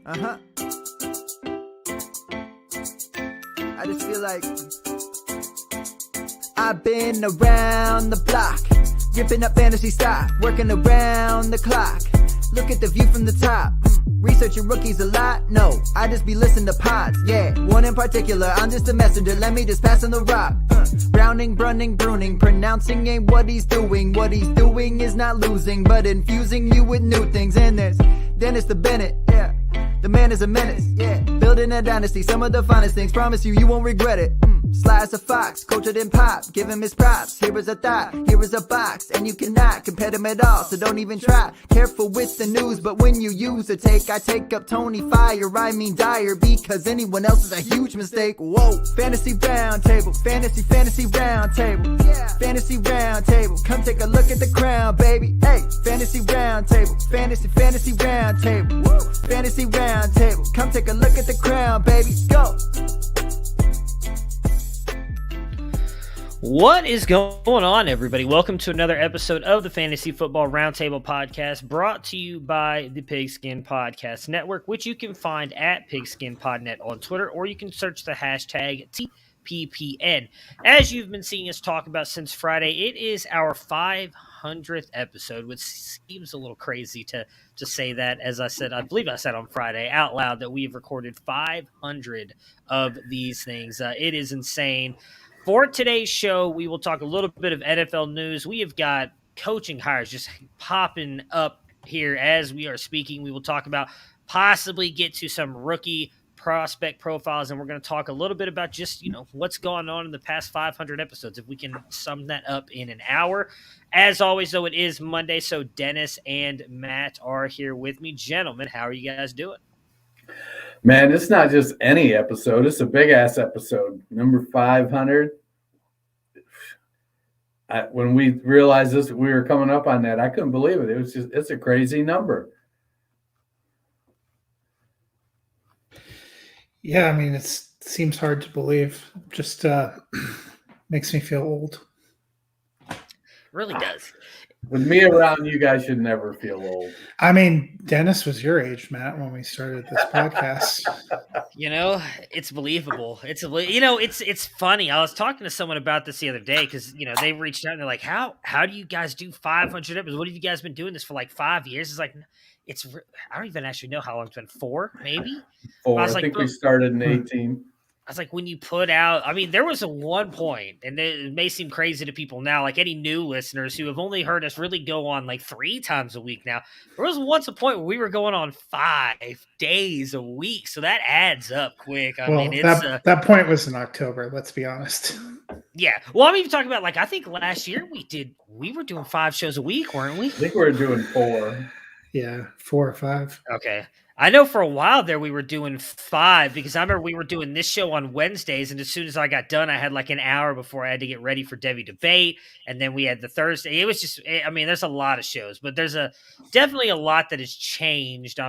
I just feel like I've been around the block, ripping up fantasy stock, working around the clock. Look at the view from the top. Researching rookies a lot? No, I just be listening to pods. Yeah, one in particular, I'm just a messenger. Let me just pass on the rock. Browning, brunning, pruning, pronouncing ain't what he's doing. What he's doing is not losing, but infusing you with new things. And there's Dennis the Bennett, yeah. The man is a menace, yeah. Building a dynasty, some of the finest things. Promise you, you won't regret it. Sly as a fox, cultured in pop. Give him his props. Here is a thought, here is a box. And you cannot compare them at all, so don't even try. Careful with the news, but when you use a take, I take up Tony Fire. I mean Dyer, because anyone else is a huge mistake. Whoa, fantasy round table, fantasy round table. Fantasy round table, come take a look at the crown, baby. Hey, fantasy round table, fantasy round table. Woo. Fantasy round table, come take a look at the crown, baby. Go. What is going on, everybody? Welcome to another episode of the Fantasy Football Roundtable Podcast, brought to you by the Pigskin Podcast Network, which you can find at PigskinPodNet on Twitter, or you can search the hashtag TPPN. As you've been seeing us talk about since Friday, it is our 500th episode, which seems a little crazy to say that. As I said, I believe I said on Friday out loud that we've recorded 500 of these things. It is insane. For today's show, we will talk a little bit of NFL news. We have got coaching hires just popping up here as we are speaking. We will talk about possibly get to some rookie prospect profiles, and we're going to talk a little bit about just, what's gone on in the past 500 episodes, if we can sum that up in an hour. As always, though, it is Monday, so Dennis and Matt are here with me. Gentlemen, how are you guys doing? Man, it's not just any episode. It's a big-ass episode. Number 500. When we realized this, we were coming up on that, I couldn't believe it. It's a crazy number. Yeah, I mean, it seems hard to believe. Just makes me feel old. Really does. With me around, you guys should never feel old. I mean, Dennis was your age, Matt, when we started this podcast. It's believable. It's funny. I was talking to someone about this the other day because, they reached out and they're like, how do you guys do 500 episodes? What have you guys been doing this for like 5 years? It's like, I don't even actually know how long it's been. 4, maybe? 4. I think we started in 18. I was like, when you put out, there was a one point, and it may seem crazy to people now, like any new listeners who have only heard us really go on like 3 times a week now. There was once a point where we were going on 5 days a week, so that adds up quick. That point was in October, let's be honest. Yeah. Well, I'm even talking about, I think last year we were doing 5 shows a week, weren't we? I think we were doing 4. Yeah, 4 or 5. Okay. I know for a while there we were doing 5 because I remember we were doing this show on Wednesdays, and as soon as I got done, I had like an hour before I had to get ready for Debbie Debate, and then we had the Thursday. It was just, there's a lot of shows, but there's definitely a lot that has changed.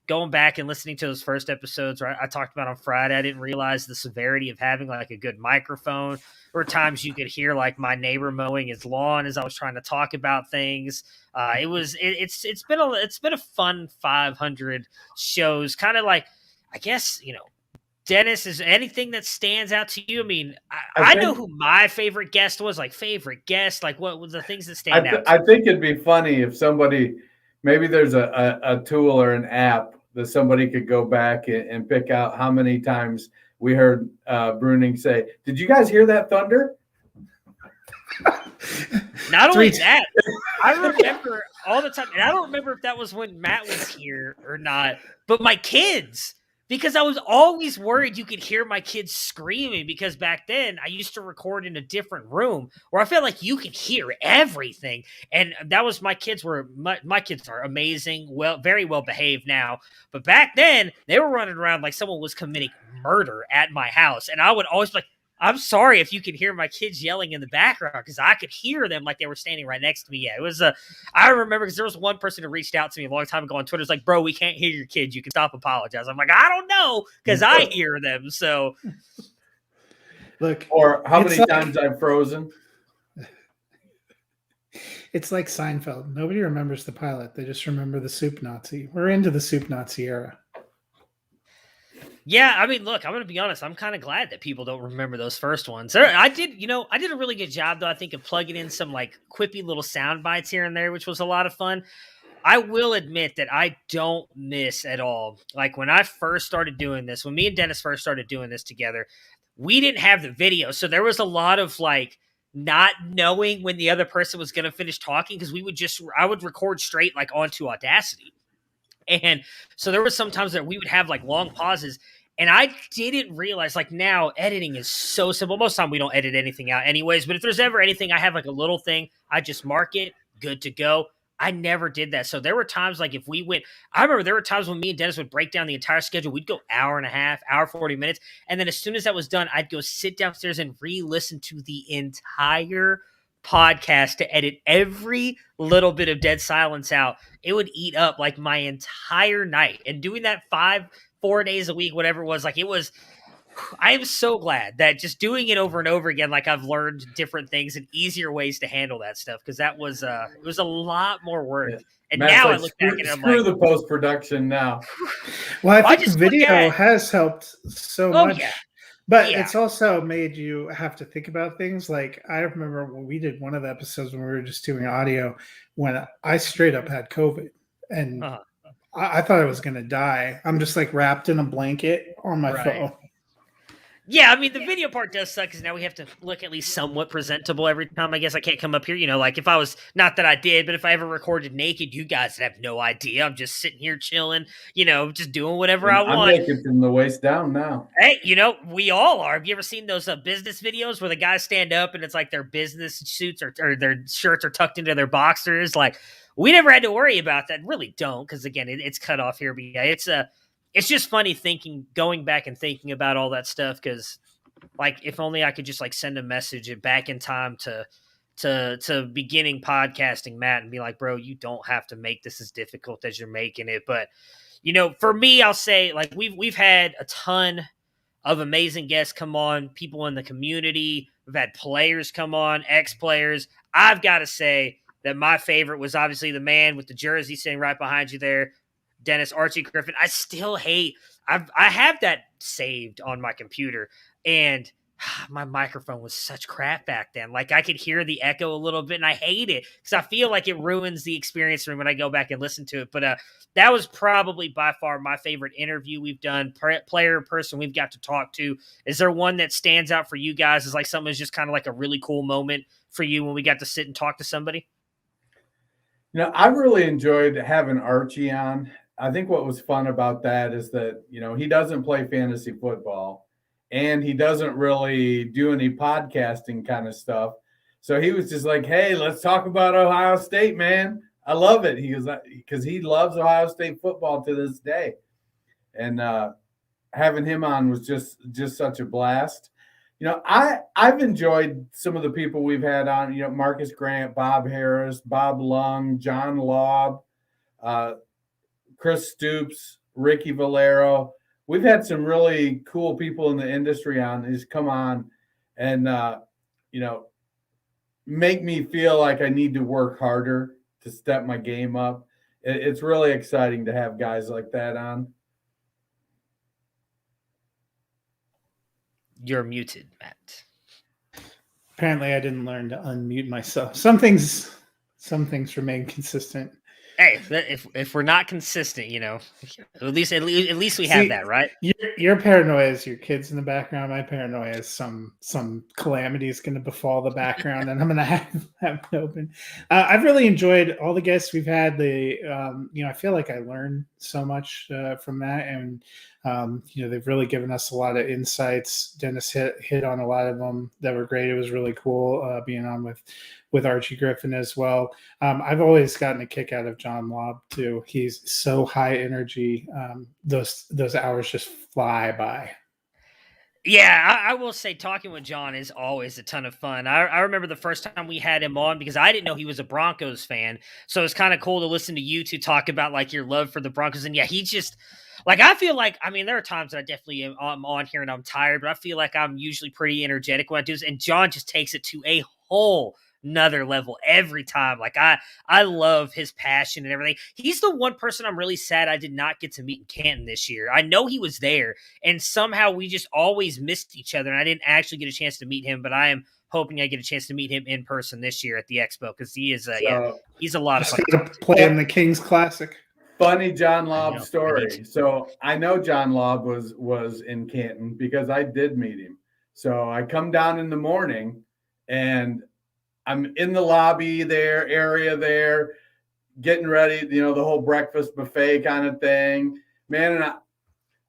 Going back and listening to those first episodes where I talked about on Friday, I didn't realize the severity of having like a good microphone. There were times you could hear like my neighbor mowing his lawn as I was trying to talk about things. It's been a fun 500 shows. Kind of like, I guess, Dennis, is anything that stands out to you? I know who my favorite guest was. Like favorite guest, like what was the things that stand out? I think it'd be funny if somebody, maybe there's a tool or an app that somebody could go back and pick out how many times we heard Bruning say, "Did you guys hear that thunder?" Not only that, I remember all the time, and I don't remember if that was when Matt was here or not, but my kids, because I was always worried you could hear my kids screaming, because back then I used to record in a different room where I felt like you could hear everything. And that was my kids are amazing, very well behaved now. But back then they were running around like someone was committing murder at my house. And I would always be like, I'm sorry if you could hear my kids yelling in the background, because I could hear them like they were standing right next to me. Yeah, it was I remember because there was one person who reached out to me a long time ago on Twitter. It's like, bro, we can't hear your kids. You can stop apologizing. I'm like, I don't know, because I hear them. So, look, or how many times I've frozen. It's like Seinfeld. Nobody remembers the pilot. They just remember the soup Nazi. We're into the soup Nazi era. Yeah, I mean, look, I'm going to be honest. I'm kind of glad that people don't remember those first ones. I did a really good job, though, I think, of plugging in some like quippy little sound bites here and there, which was a lot of fun. I will admit that I don't miss at all. Like when I first started doing this, when me and Dennis first started doing this together, we didn't have the video. So there was a lot of like not knowing when the other person was going to finish talking because I would record straight like onto Audacity. And so there was sometimes that we would have like long pauses. And I didn't realize, like now, editing is so simple. Most of the time we don't edit anything out anyways. But if there's ever anything, I have like a little thing. I just mark it, good to go. I never did that. So there were times like I remember there were times when me and Dennis would break down the entire schedule. We'd go hour and a half, hour, 40 minutes. And then as soon as that was done, I'd go sit downstairs and re-listen to the entire podcast to edit every little bit of dead silence out. It would eat up like my entire night. And doing that 4 days a week, whatever it was, like it was, I am so glad that just doing it over and over again, like I've learned different things and easier ways to handle that stuff. Cause that was, it was a lot more work. Yeah. And Matt's now like, I look back and I'm screw the post-production now. Well, I think video has helped so much. Yeah. But it's also made you have to think about things. Like I remember when we did one of the episodes when we were just doing audio, when I straight up had COVID and I thought I was going to die. I'm just like wrapped in a blanket on my phone. Yeah, I mean, the video part does suck because now we have to look at least somewhat presentable every time. I guess I can't come up here. Like if I was, not that I did, but if I ever recorded naked, you guys have no idea. I'm just sitting here chilling, just doing whatever I want. I'm naked from the waist down now. Hey, we all are. Have you ever seen those business videos where the guys stand up and it's like their business suits or their shirts are tucked into their boxers? Like, we never had to worry about that. Really don't, because again, it's cut off here. But yeah, it's just funny going back and thinking about all that stuff because, like, if only I could just like send a message back in time to beginning podcasting, Matt, and be like, bro, you don't have to make this as difficult as you're making it. But for me, I'll say like we've had a ton of amazing guests come on, people in the community. We've had players come on, ex-players. I've got to say that my favorite was obviously the man with the jersey sitting right behind you there, Dennis Archie Griffin. I still hate. I have that saved on my computer, and my microphone was such crap back then. Like I could hear the echo a little bit, and I hate it because I feel like it ruins the experience for me when I go back and listen to it. But that was probably by far my favorite interview we've done. Player person we've got to talk to. Is there one that stands out for you guys? Is like something that's just kind of like a really cool moment for you when we got to sit and talk to somebody? I really enjoyed having Archie on. I think what was fun about that is that, he doesn't play fantasy football and he doesn't really do any podcasting kind of stuff. So he was just like, hey, let's talk about Ohio State, man. I love it. He was like, because he loves Ohio State football to this day. And having him on was just such a blast. I've enjoyed some of the people we've had on, Marcus Grant, Bob Harris, Bob Lung, John Laub, Chris Stoops, Ricky Valero. We've had some really cool people in the industry on who's come on and, make me feel like I need to work harder to step my game up. It's really exciting to have guys like that on. You're muted, Matt. Apparently, I didn't learn to unmute myself. Some things remain consistent. Hey, if we're not consistent, at least we have that, right? Your paranoia is your kids in the background. My paranoia is some calamity is going to befall the background, and I'm going to have it open. I've really enjoyed all the guests we've had. I feel like I learned so much from that, and they've really given us a lot of insights. Dennis hit on a lot of them that were great. It was really cool being on with Archie Griffin as well. I've always gotten a kick out of John Laub too. He's so high energy. Those hours just fly by. Yeah, I will say talking with John is always a ton of fun. I remember the first time we had him on because I didn't know he was a Broncos fan. So it's kind of cool to listen to you two talk about like your love for the Broncos. And yeah, he just like, I feel like, there are times that I definitely am on here and I'm tired, but I feel like I'm usually pretty energetic when I do this. And John just takes it to a whole another level every time. Like I love his passion and everything. He's the one person I'm really sad I did not get to meet in Canton this year. I know he was there, and somehow we just always missed each other, and I didn't actually get a chance to meet him, but I am hoping I get a chance to meet him in person this year at the Expo, because he is he's a lot of fun. To play in the Kings Classic. Funny John Lobb story. So I know John Lobb was in Canton because I did meet him. So I come down in the morning and I'm in the lobby area there, getting ready, the whole breakfast buffet kind of thing. Man, and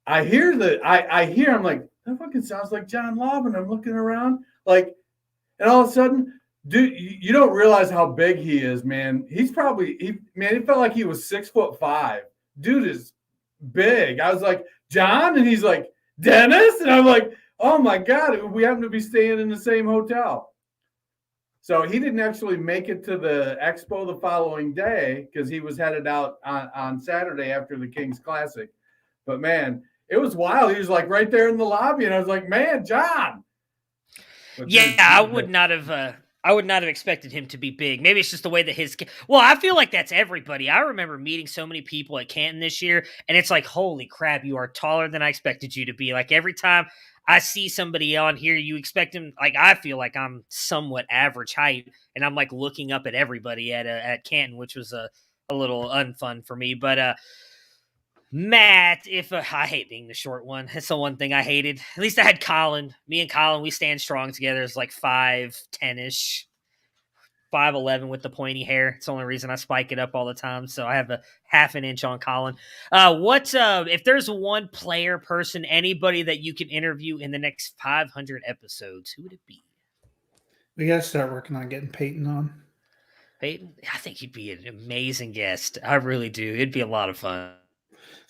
I hear I'm like, that fucking sounds like John Lobb, and I'm looking around like, and all of a sudden, dude, you don't realize how big he is, man. He's probably it felt like he was 6'5". Dude is big. I was like, John, and he's like, Dennis, and I'm like, oh my God, we happen to be staying in the same hotel. So he didn't actually make it to the Expo the following day because he was headed out on Saturday after the Kings Classic. But man, it was wild. He was like right there in the lobby, and I was like, man, John. But yeah, I would not have expected him to be big. Maybe it's just the way that well, I feel like that's everybody. I remember meeting so many people at Canton this year, and it's like, holy crap, you are taller than I expected you to be. Like every time I see somebody on here, you expect him, like I feel like I'm somewhat average height, and I'm like looking up at everybody at Canton, which was a little unfun for me. But Matt, I hate being the short one. That's the one thing I hated. At least I had Colin. Me and Colin, we stand strong together. It's like 5'10-ish, 5'11" with the pointy hair. It's the only reason I spike it up all the time. So I have a half an inch on Colin. If there's one player, person, anybody that you can interview in the next 500 episodes, who would it be? We got to start working on getting Peyton on. Peyton? I think he'd be an amazing guest. I really do. It'd be a lot of fun.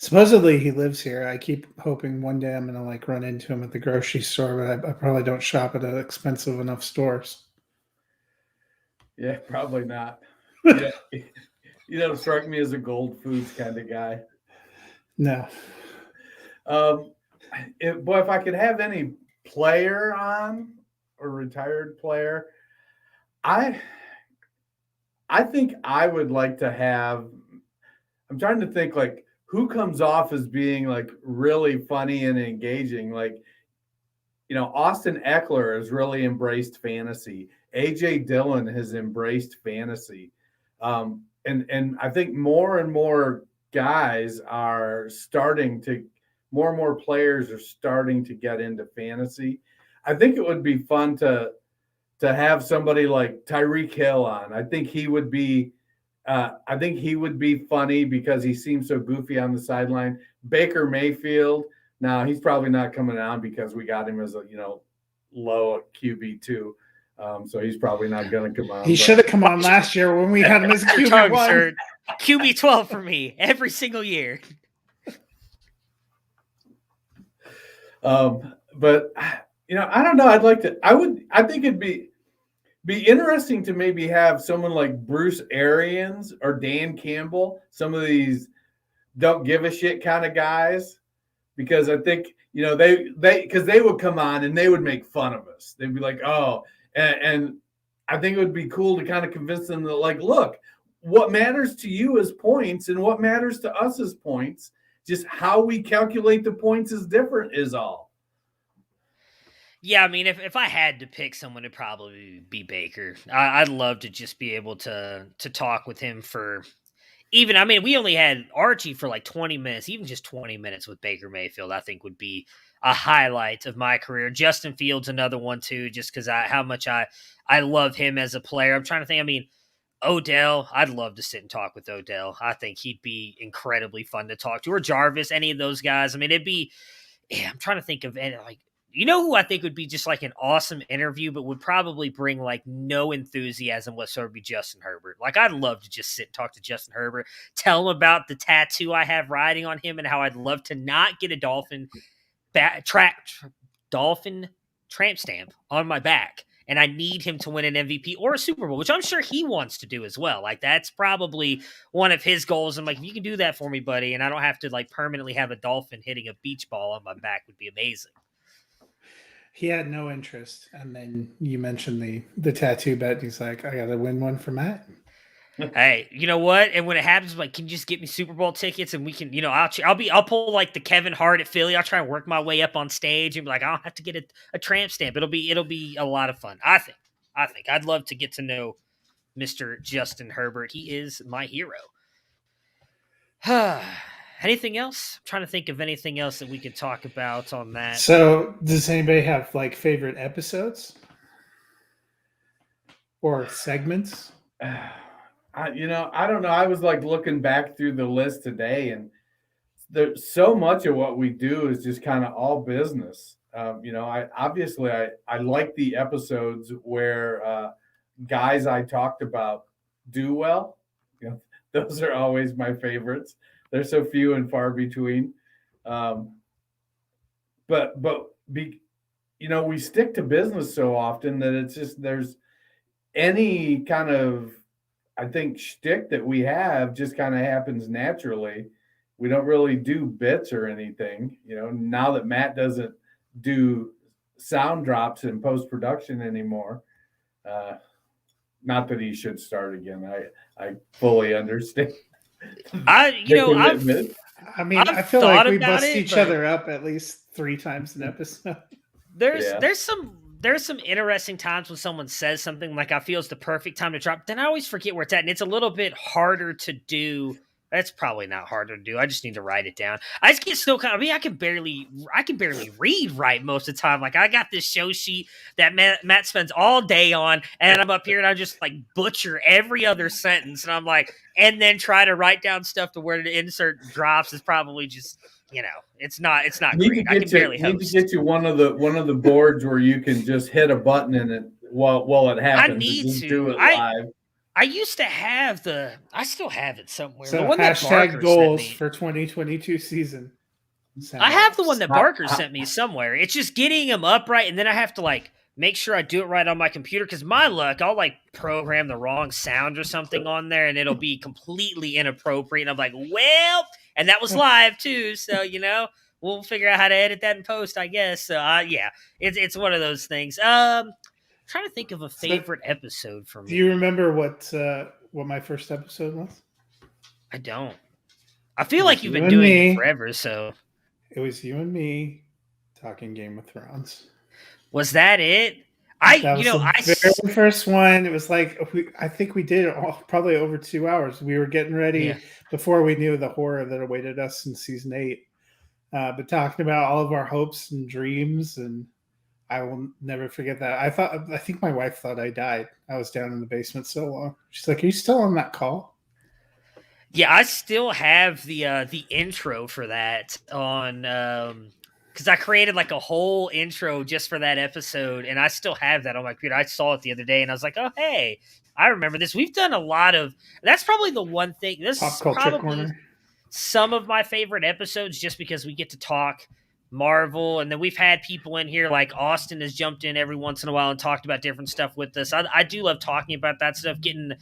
Supposedly he lives here. I keep hoping one day I'm going to run into him at the grocery store, but I probably don't shop at expensive enough stores. Yeah, probably not. You don't strike me as a Gold Foods kind of guy. No. If I could have any player on, or retired player, I think I would like to have. I'm trying to think like who comes off as being like really funny and engaging. Like, Austin Eckler has really embraced fantasy. AJ Dillon has embraced fantasy. And I think more and more guys are more and more players are starting to get into fantasy. I think it would be fun to have somebody like Tyreek Hill on. I think he would be funny because he seems so goofy on the sideline. Baker Mayfield. Now he's probably not coming on because we got him as a low QB2. So he's probably not going to come on. He should have come on last year when we had him as QB1. QB12 for me every single year. But I don't know. I think it'd be interesting to maybe have someone like Bruce Arians or Dan Campbell, some of these don't give a shit kind of guys, because I think, they would come on and they would make fun of us. They'd be like, oh, and I think it would be cool to kind of convince them that, like, look, what matters to you is points and what matters to us is points. Just how we calculate the points is different is all. Yeah, I mean, if I had to pick someone, it'd probably be Baker. I'd love to just be able to talk with him for we only had Archie for like 20 minutes, even just 20 minutes with Baker Mayfield, I think would be a highlight of my career. Justin Fields, another one too, just because how much I love him as a player. I'm trying to think, Odell, I'd love to sit and talk with Odell. I think he'd be incredibly fun to talk to. Or Jarvis, any of those guys. I'm trying to think of who I think would be just like an awesome interview, but would probably bring like no enthusiasm whatsoever, would be Justin Herbert. Like, I'd love to just sit and talk to Justin Herbert, tell him about the tattoo I have riding on him and how I'd love to not get a Dolphin tramp stamp on my back. And I need him to win an MVP or a Super Bowl, which I'm sure he wants to do as well. Like, that's probably one of his goals. I'm like, if you can do that for me, buddy, and I don't have to like permanently have a Dolphin hitting a beach ball on my back, would be amazing. He had no interest, and then you mentioned the tattoo bet. And he's like, "I got to win one for Matt." Hey, you know what? And when it happens, like, can you just get me Super Bowl tickets and we can, I'll pull like the Kevin Hart at Philly. I'll try and work my way up on stage and be like, I don't have to get a tramp stamp. It'll be a lot of fun. I think I'd love to get to know Mr. Justin Herbert. He is my hero. Anything else? I'm trying to think of anything else that we could talk about on that. So, does anybody have like favorite episodes or segments? I don't know. I was like looking back through the list today, and there's so much of what we do is just kind of all business. I like the episodes where guys I talked about do well. Those are always my favorites. They're so few and far between. But we stick to business so often that it's just there's any kind of, I think, shtick that we have just kind of happens naturally. We don't really do bits or anything. Now that Matt doesn't do sound drops in post-production anymore, not that he should start again. I fully understand. I feel like we bust each other up at least 3 times an episode. There's some interesting times when someone says something like I feel it's the perfect time to drop. Then I always forget where it's at, and it's a little bit harder to do. That's probably not harder to do. I just need to write it down. I just get so kind of. I can barely read right most of the time. Like I got this show sheet that Matt spends all day on, and I'm up here and I just like butcher every other sentence, and I'm like, and then try to write down stuff to where the insert drops is probably just. It's not great. I can barely host. Need to get you one of the boards where you can just hit a button and it while it happens. I need just to do it live. I used to have I still have it somewhere. So the one hashtag goals for 2022 season. I have the one that Barker sent me somewhere. It's just getting them upright, and then I have to like make sure I do it right on my computer because my luck, I'll like program the wrong sound or something on there, and it'll be completely inappropriate. And I'm like, well, and that was live too, so we'll figure out how to edit that in post, I guess. So it's one of those things. Trying to think of a favorite episode for me. Do you remember what my first episode was? I don't. I feel like you've been doing it forever, so it was you and me talking Game of Thrones. Was that it? The very first one. It was like I think we did it probably over 2 hours. We were getting ready before we knew the horror that awaited us in season 8. But talking about all of our hopes and dreams, and I will never forget that. I think my wife thought I died. I was down in the basement so long. She's like, "Are you still on that call?" Yeah, I still have the intro for that on because I created like a whole intro just for that episode, and I still have that on my computer. I saw it the other day, and I was like, "Oh, hey, I remember this." We've done a lot of. That's probably the one thing. This Pop is Culture probably Corner. Some of my favorite episodes, just because we get to talk Marvel, and then we've had people in here like Austin has jumped in every once in a while and talked about different stuff with us. I do love talking about that stuff, getting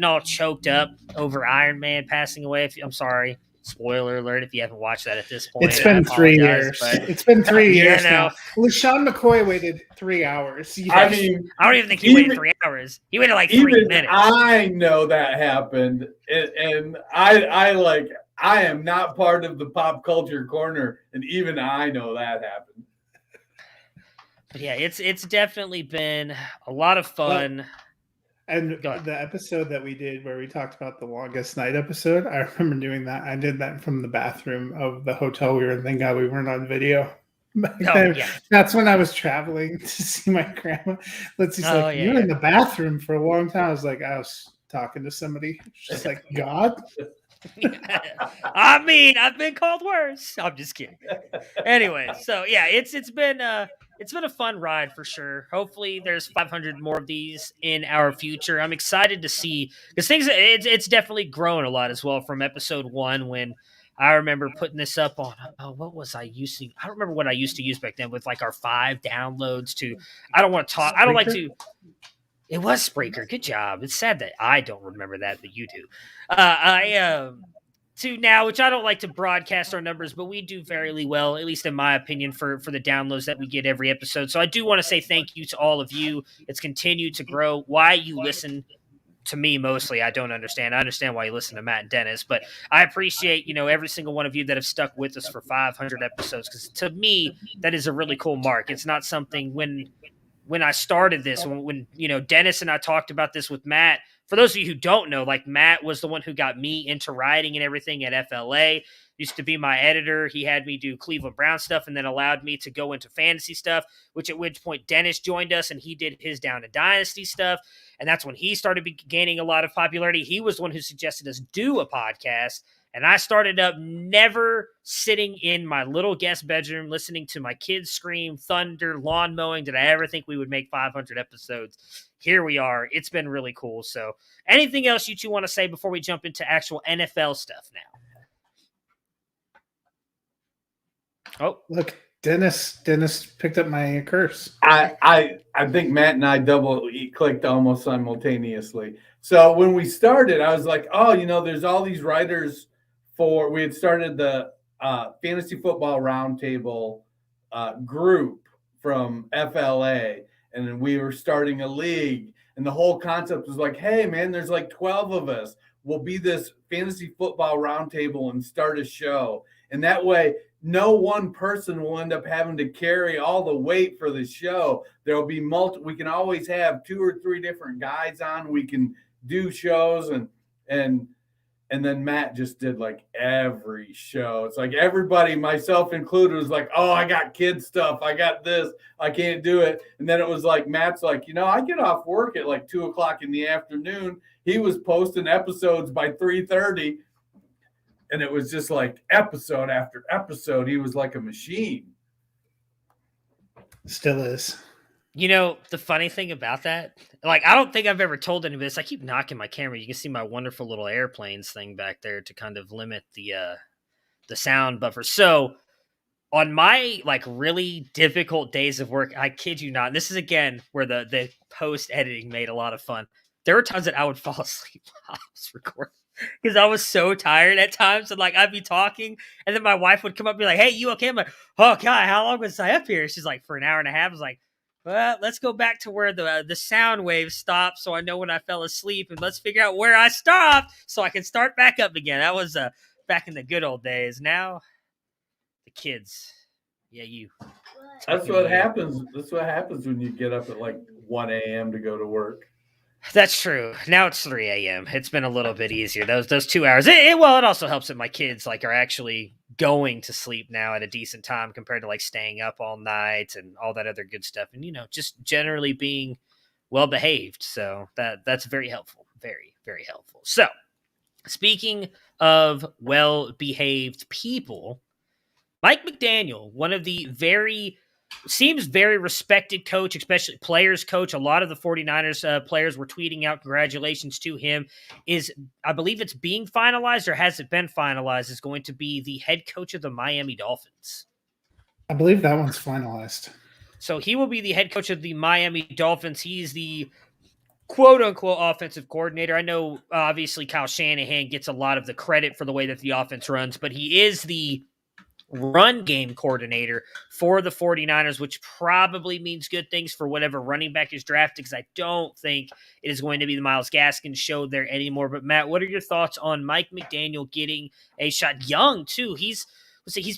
all choked up over Iron Man passing away. I'm sorry, spoiler alert if you haven't watched that at this point. It's been 3 years. It's been 3 years now. Well, Sean McCoy waited 3 hours. I don't even think he waited 3 hours. He waited like 3 minutes. I know that happened, and I am not part of the Pop Culture Corner, and even I know that happened. But yeah, it's definitely been a lot of fun. And the episode that we did where we talked about the longest night episode, I remember doing that. I did that from the bathroom of the hotel we were in. Thank God we weren't on video. Yeah. That's when I was traveling to see my grandma. Let's like, you were in the bathroom for a long time. I was talking to somebody. She's like, God? I mean, I've been called worse. I'm just kidding. Anyway, so yeah, it's been a fun ride for sure. Hopefully, there's 500 more of these in our future. I'm excited to see because it's definitely grown a lot as well from episode 1 when I remember putting this up on. What was I using? I don't remember what I used to use back then with like our 5 downloads to. I don't want to talk. I don't like to. It was Spreaker. Good job. It's sad that I don't remember that, but you do. to now, which I don't like to broadcast our numbers, but we do fairly well, at least in my opinion, for the downloads that we get every episode. So I do want to say thank you to all of you. It's continued to grow. Why you listen to me mostly, I don't understand. I understand why you listen to Matt and Dennis, but I appreciate, every single one of you that have stuck with us for 500 episodes, because to me, that is a really cool mark. It's not something when I started this, when Dennis and I talked about this with Matt. For those of you who don't know, like Matt was the one who got me into writing and everything at FLA. Used to be my editor. He had me do Cleveland Brown stuff and then allowed me to go into fantasy stuff, at which point Dennis joined us and he did his Down to Dynasty stuff. And that's when he started gaining a lot of popularity. He was the one who suggested us do a podcast. And I started up never sitting in my little guest bedroom listening to my kids scream, thunder, lawn mowing. Did I ever think we would make 500 episodes? Here we are. It's been really cool. So anything else you two want to say before we jump into actual NFL stuff now? Oh, look, Dennis picked up my curse. I think Matt and I double clicked almost simultaneously. So when we started, I was like, there's all these writers we had started the Fantasy Football Roundtable group from FLA, and then we were starting a league, and the whole concept was like, hey, man, there's like 12 of us. We'll be this Fantasy Football Roundtable and start a show. And that way, no one person will end up having to carry all the weight for the show. There'll be we can always have 2 or 3 different guys on. We can do shows, and then Matt just did like every show. It's like everybody, myself included, was like, oh, I got kid stuff. I got this. I can't do it. And then it was like, Matt's like, I get off work at like 2:00 in the afternoon. He was posting episodes by 3:30. And it was just like episode after episode. He was like a machine. Still is. The funny thing about that, like, I don't think I've ever told anybody this. I keep knocking my camera. You can see my wonderful little airplanes thing back there to kind of limit the sound buffer. So on my like really difficult days of work, I kid you not, and this is again where the post editing made a lot of fun. There were times that I would fall asleep while I was recording because I was so tired at times. And like, I'd be talking and then my wife would come up and be like, hey, you okay? I'm like, oh God, how long was I up here? She's like, for an hour and a half. I was like, well, let's go back to where the sound wave stopped so I know when I fell asleep, and let's figure out where I stopped so I can start back up again. That was back in the good old days. Now, the kids. Yeah, you. That's what happens. That's what happens when you get up at like 1 a.m. to go to work. That's true. Now it's 3 a.m. It's been a little bit easier. Those 2 hours. It also helps that my kids like are actually going to sleep now at a decent time compared to like staying up all night and all that other good stuff. And just generally being well behaved. So that's very helpful. Very, very helpful. So speaking of well behaved people, Mike McDaniel, one of the seems very respected coach, especially players coach. A lot of the 49ers players were tweeting out congratulations to him. I believe it's being finalized, or has it been finalized, is going to be the head coach of the Miami Dolphins. I believe that one's finalized. So he will be the head coach of the Miami Dolphins. He's the quote-unquote offensive coordinator. I know, obviously, Kyle Shanahan gets a lot of the credit for the way that the offense runs, but he is the run game coordinator for the 49ers, which probably means good things for whatever running back is drafted, because I don't think it is going to be the Myles Gaskin show there anymore. But Matt, what are your thoughts on Mike McDaniel getting a shot? Young too. He's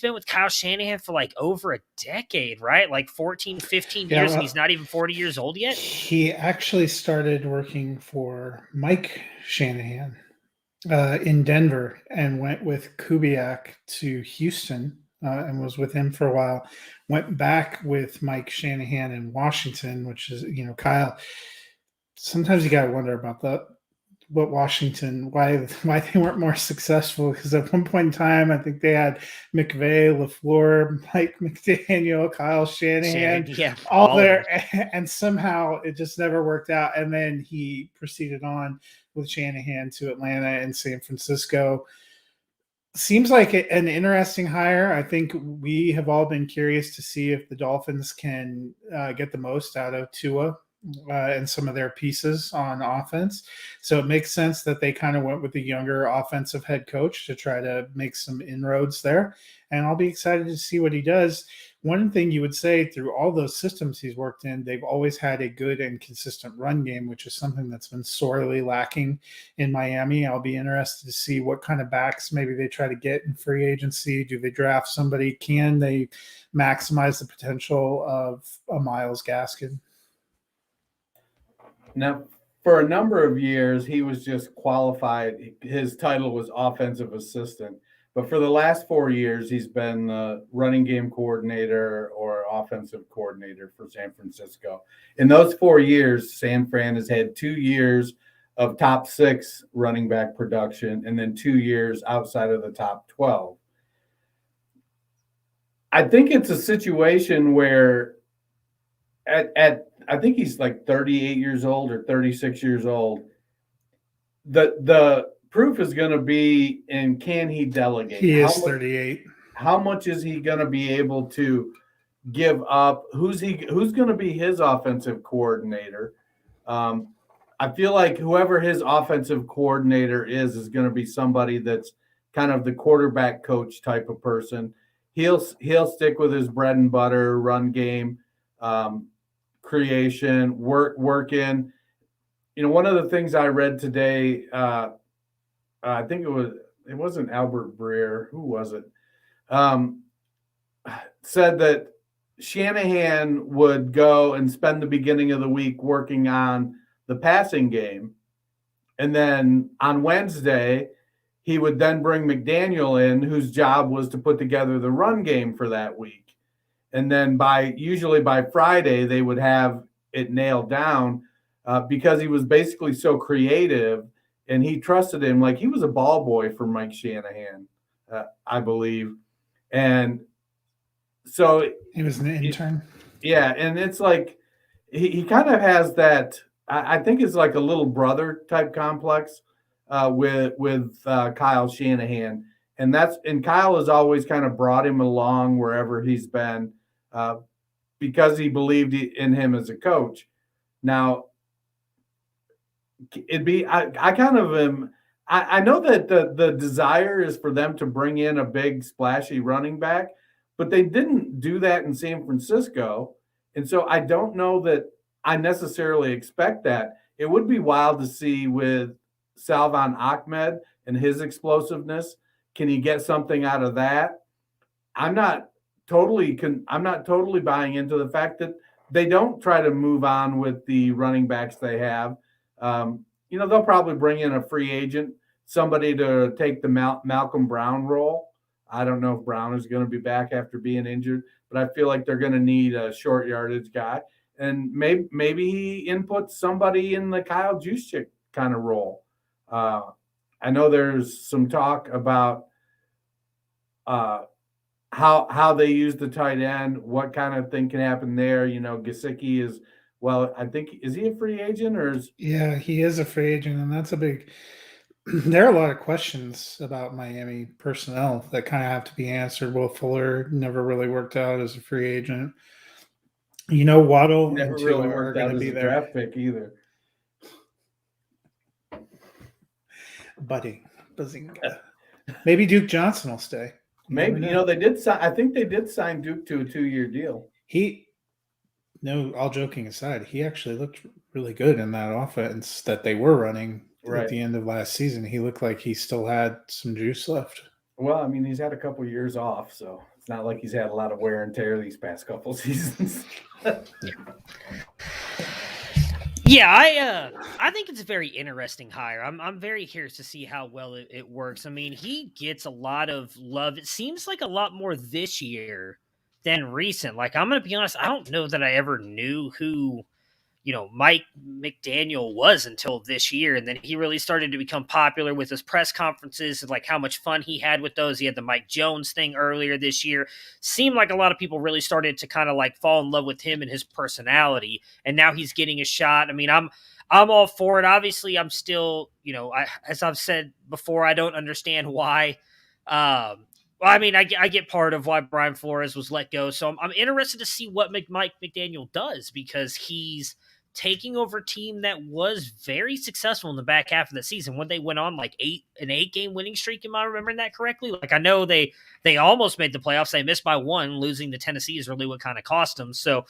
been with Kyle Shanahan for like over a decade, right? Like 14, 15 years, and he's not even 40 years old yet. He actually started working for Mike Shanahan in Denver and went with Kubiak to Houston and was with him for a while. Went back with Mike Shanahan in Washington, which is, Kyle. Sometimes you got to wonder about what Washington, why they weren't more successful, because at one point in time, I think they had McVay, LaFleur, Mike McDaniel, Kyle Shanahan, all there, and somehow it just never worked out. And then he proceeded on with Shanahan to Atlanta and San Francisco. Seems like an interesting hire. I think we have all been curious to see if the Dolphins can get the most out of Tua and some of their pieces on offense. So it makes sense that they kind of went with the younger offensive head coach to try to make some inroads there. And I'll be excited to see what he does. One thing you would say through all those systems he's worked in, they've always had a good and consistent run game, which is something that's been sorely lacking in Miami. I'll be interested to see what kind of backs maybe they try to get in free agency. Do they draft somebody? Can they maximize the potential of a Myles Gaskin? Now, for a number of years, he was just qualified. His title was offensive assistant. But for the last 4 years, he's been the running game coordinator or offensive coordinator for San Francisco. In those 4 years, San Fran has had 2 years of top 6 running back production and then 2 years outside of the top 12. I think it's a situation where I think he's like 38 years old or 36 years old. The proof is going to be in can he delegate? He is 38. How much is he going to be able to give up? Who's going to be his offensive coordinator? I feel like whoever his offensive coordinator is going to be somebody that's kind of the quarterback coach type of person. He'll stick with his bread and butter run game. Creation, work in. One of the things I read today, I think it wasn't Albert Breer. Who was it? Said that Shanahan would go and spend the beginning of the week working on the passing game. And then on Wednesday, he would then bring McDaniel in, whose job was to put together the run game for that week. And then usually by Friday, they would have it nailed down because he was basically so creative and he trusted him. Like he was a ball boy for Mike Shanahan, I believe. And so he was an intern. Yeah. And it's like he kind of has that, I think it's like a little brother type complex with Kyle Shanahan. And Kyle has always kind of brought him along wherever he's been because he believed in him as a coach. Now, I kind of am. I know that the desire is for them to bring in a big splashy running back, but they didn't do that in San Francisco. And so I don't know that I necessarily expect that. It would be wild to see with Salvon Ahmed and his explosiveness. Can he get something out of that? I'm not totally buying into the fact that they don't try to move on with the running backs they have. They'll probably bring in a free agent, somebody to take the Malcolm Brown role. I don't know if Brown is going to be back after being injured, but I feel like they're going to need a short yardage guy. And maybe he inputs somebody in the Kyle Juszczyk kind of role. I know there's some talk about how they use the tight end, what kind of thing can happen there. Gesicki is, well, I think, is he a free agent or is? Yeah, he is a free agent, and that's a big. There are a lot of questions about Miami personnel that kind of have to be answered. Will Fuller never really worked out as a free agent. Waddle Never and really Tua worked are out going to as be a there. draft pick either. Buddy, Bazinga. Maybe Duke Johnson will stay. Maybe they did sign. I think they did sign Duke to a 2-year deal. No, all joking aside, he actually looked really good in that offense that they were running at the end of last season. He looked like he still had some juice left. Well, I mean, he's had a couple of years off, so it's not like he's had a lot of wear and tear these past couple of seasons. Yeah, I think it's a very interesting hire. I'm very curious to see how well it works. I mean, he gets a lot of love. It seems like a lot more this year than recent. Like, I'm going to be honest, I don't know that I ever knew who, Mike McDaniel was until this year. And then he really started to become popular with his press conferences and like how much fun he had with those. He had the Mike Jones thing earlier this year. Seemed like a lot of people really started to kind of like fall in love with him and his personality. And now he's getting a shot. I mean, I'm all for it. Obviously, I'm still, as I've said before, I don't understand why. I get part of why Brian Flores was let go. So I'm interested to see what Mike McDaniel does because he's taking over a team that was very successful in the back half of the season when they went on like an 8-game winning streak. Am I remembering that correctly? Like, I know they almost made the playoffs. They missed by one. Losing to Tennessee is really what kind of cost them. So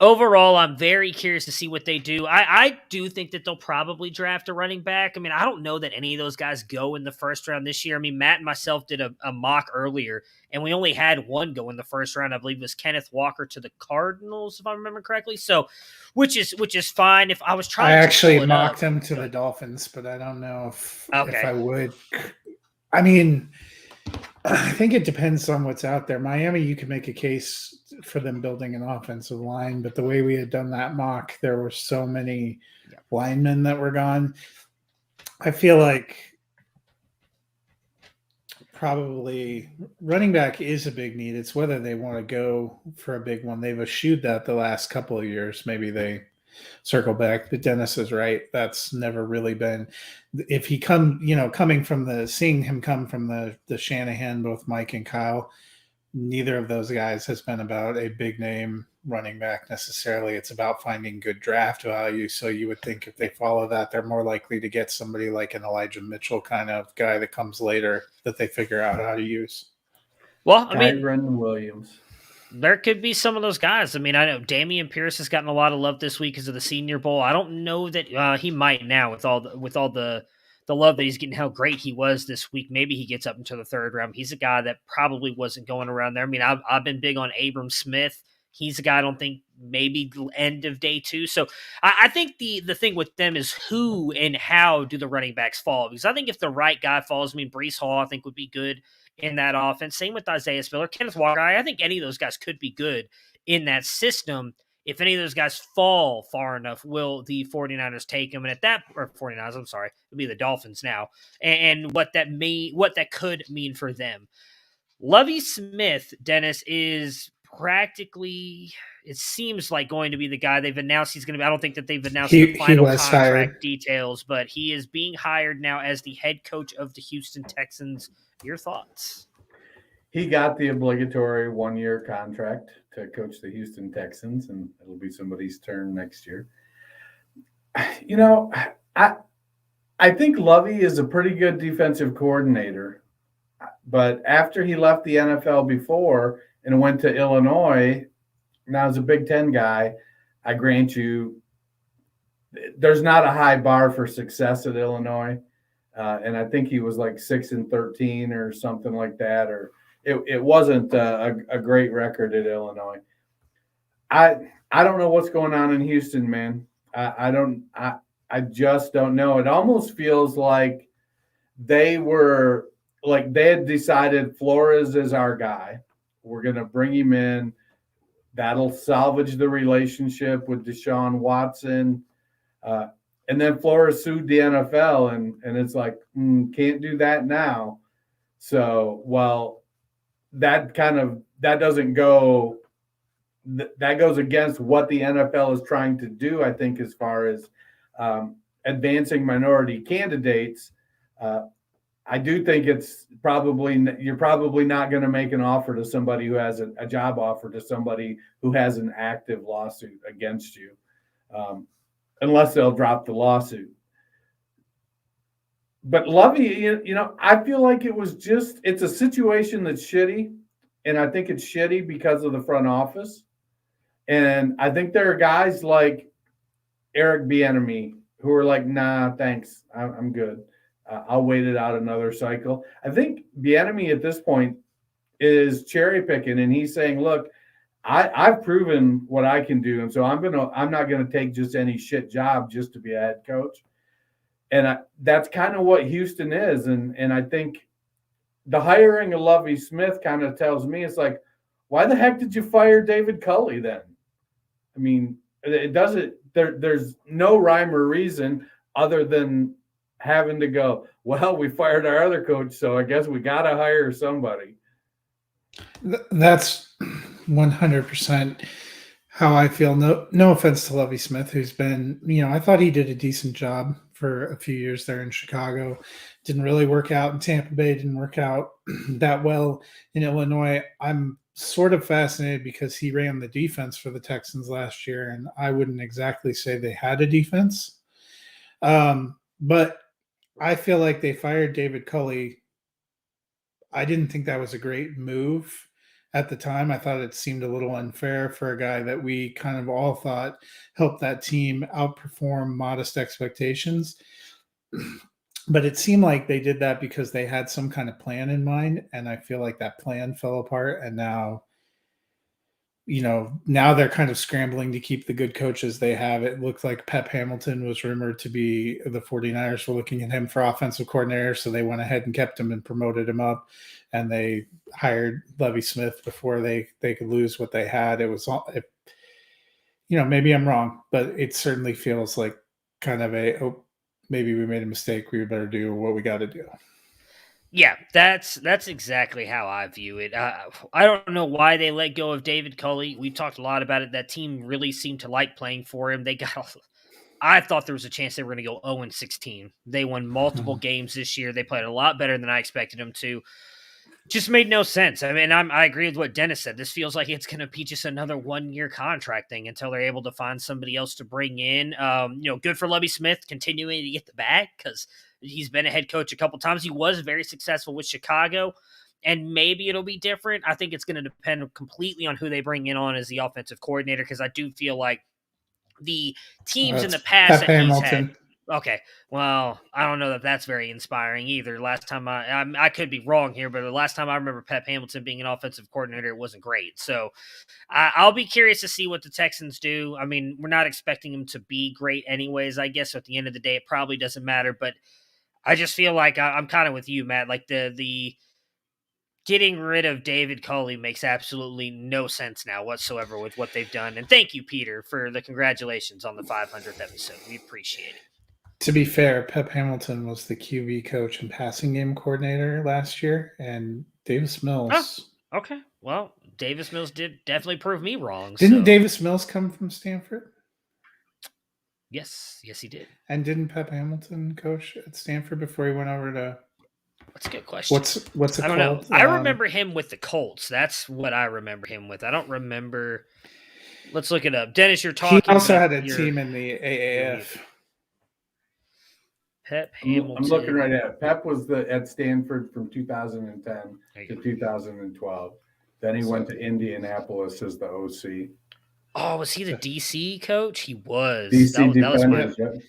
overall, I'm very curious to see what they do. I do think that they'll probably draft a running back. I mean, I don't know that any of those guys go in the first round this year. I mean, Matt and myself did a mock earlier, and we only had one go in the first round. I believe it was Kenneth Walker to the Cardinals, if I remember correctly. So, which is fine. If I was trying, I actually mocked him to the Dolphins, but I don't know if I would. I mean, I think it depends on what's out there. Miami, you can make a case for them building an offensive line, but the way we had done that mock, there were so many linemen that were gone. I feel like probably running back is a big need. It's whether they want to go for a big one. They've eschewed that the last couple of years. Maybe they circle back, but Dennis is right. That's never really been. If he seeing him come from the Shanahan, both Mike and Kyle, neither of those guys has been about a big name running back necessarily. It's about finding good draft value. So you would think if they follow that, they're more likely to get somebody like an Elijah Mitchell kind of guy that comes later that they figure out how to use. Well, I mean, Kyren Williams. There could be some of those guys. I mean, I know Dameon Pierce has gotten a lot of love this week because of the Senior Bowl. I don't know that he might now with all the love that he's getting, how great he was this week. Maybe he gets up into the third round. He's a guy that probably wasn't going around there. I mean, I've been big on Abram Smith. He's a guy I don't think maybe end of day 2. So I think the thing with them is who and how do the running backs fall? Because I think if the right guy falls, I mean, Breece Hall I think would be good in that offense. Same with Isaiah Spiller, Kenneth Walker. I think any of those guys could be good in that system. If any of those guys fall far enough, will the 49ers take them? And at that, or 49ers, I'm sorry, it'll be the Dolphins now. And what that could mean for them. Lovie Smith, Dennis, is practically, it seems like, going to be the guy they've announced he's going to be. I don't think that they've announced the final contract details, but he is being hired now as the head coach of the Houston Texans. Your thoughts? He got the obligatory 1-year contract to coach the Houston Texans, and it'll be somebody's turn next year. You know, I think Lovie is a pretty good defensive coordinator, but after he left the NFL before and went to Illinois, now as a Big Ten guy, I grant you, there's not a high bar for success at Illinois. And I think he was like 6-13 or something like that, or it wasn't a great record at Illinois. I don't know what's going on in Houston, man. I just don't know. It almost feels like they had decided Flores is our guy. We're going to bring him in. That'll salvage the relationship with Deshaun Watson. And then Flores sued the NFL, and it's like, can't do that now. So, well, that doesn't go, that goes against what the NFL is trying to do, I think, as far as advancing minority candidates. I do think you're probably not going to make an offer to somebody who has a job offer to somebody who has an active lawsuit against you. Unless they'll drop the lawsuit. But Lovie, I feel like it's a situation that's shitty. And I think it's shitty because of the front office. And I think there are guys like Eric Bieniemy who are like, nah, thanks. I'm good. I'll wait it out another cycle. I think Bieniemy at this point is cherry picking, and he's saying, look, I've proven what I can do, and so I'm not gonna take just any shit job just to be a head coach. And that's kind of what Houston is, and I think the hiring of Lovie Smith kind of tells me, it's like, why the heck did you fire David Culley then? I mean, it doesn't. There's no rhyme or reason other than having to go, well, we fired our other coach, so I guess we got to hire somebody. That's 100% how I feel. No offense to Lovie Smith, who's been, I thought he did a decent job for a few years there in Chicago. Didn't really work out in Tampa Bay. Didn't work out that well in Illinois. I'm sort of fascinated because he ran the defense for the Texans last year, and I wouldn't exactly say they had a defense. But I feel like they fired David Culley. I didn't think that was a great move at the time. I thought it seemed a little unfair for a guy that we kind of all thought helped that team outperform modest expectations. But it seemed like they did that because they had some kind of plan in mind, and I feel like that plan fell apart, and now they're kind of scrambling to keep the good coaches they have. It looked like Pep Hamilton was rumored to be the 49ers were looking at him for offensive coordinator, so they went ahead and kept him and promoted him up, and they hired Lovie Smith before they could lose what they had. It was, maybe I'm wrong, but it certainly feels like kind of maybe we made a mistake. We better do what we got to do. Yeah, that's exactly how I view it. I don't know why they let go of David Culley. We talked a lot about it. That team really seemed to like playing for him. I thought there was a chance they were going to go 0-16. They won multiple games this year. They played a lot better than I expected them to. Just made no sense. I mean, I agree with what Dennis said. This feels like it's going to be just another 1-year contract thing until they're able to find somebody else to bring in. Good for Lovie Smith continuing to get the bag because he's been a head coach a couple times. He was very successful with Chicago, and maybe it'll be different. I think it's going to depend completely on who they bring in on as the offensive coordinator because I do feel like the teams in the past Pep that he's Hamilton. had. Okay, well, I don't know that that's very inspiring either. Last time I could be wrong here, but the last time I remember Pep Hamilton being an offensive coordinator, it wasn't great. So I'll be curious to see what the Texans do. I mean, we're not expecting them to be great anyways, I guess. So at the end of the day, it probably doesn't matter. But I just feel like I'm kind of with you, Matt. Like the getting rid of David Culley makes absolutely no sense now whatsoever with what they've done. And thank you, Peter, for the congratulations on the 500th episode. We appreciate it. To be fair, Pep Hamilton was the QB coach and passing game coordinator last year, and Davis Mills. Oh, okay. Well, Davis Mills did definitely prove me wrong. Didn't Davis Mills come from Stanford? Yes, he did. And didn't Pep Hamilton coach at Stanford before he went over to? That's a good question. What's it I don't called? know. I remember him with the Colts. That's what I remember him with. I don't remember. Let's look it up. Dennis, you're talking. He also had a team in the AAF. Pep Hamilton. I'm looking right at it. Pep was at Stanford from 2010 to 2012. Then he went to Indianapolis as the OC. Oh, was he the DC coach? He was. DC that was my team.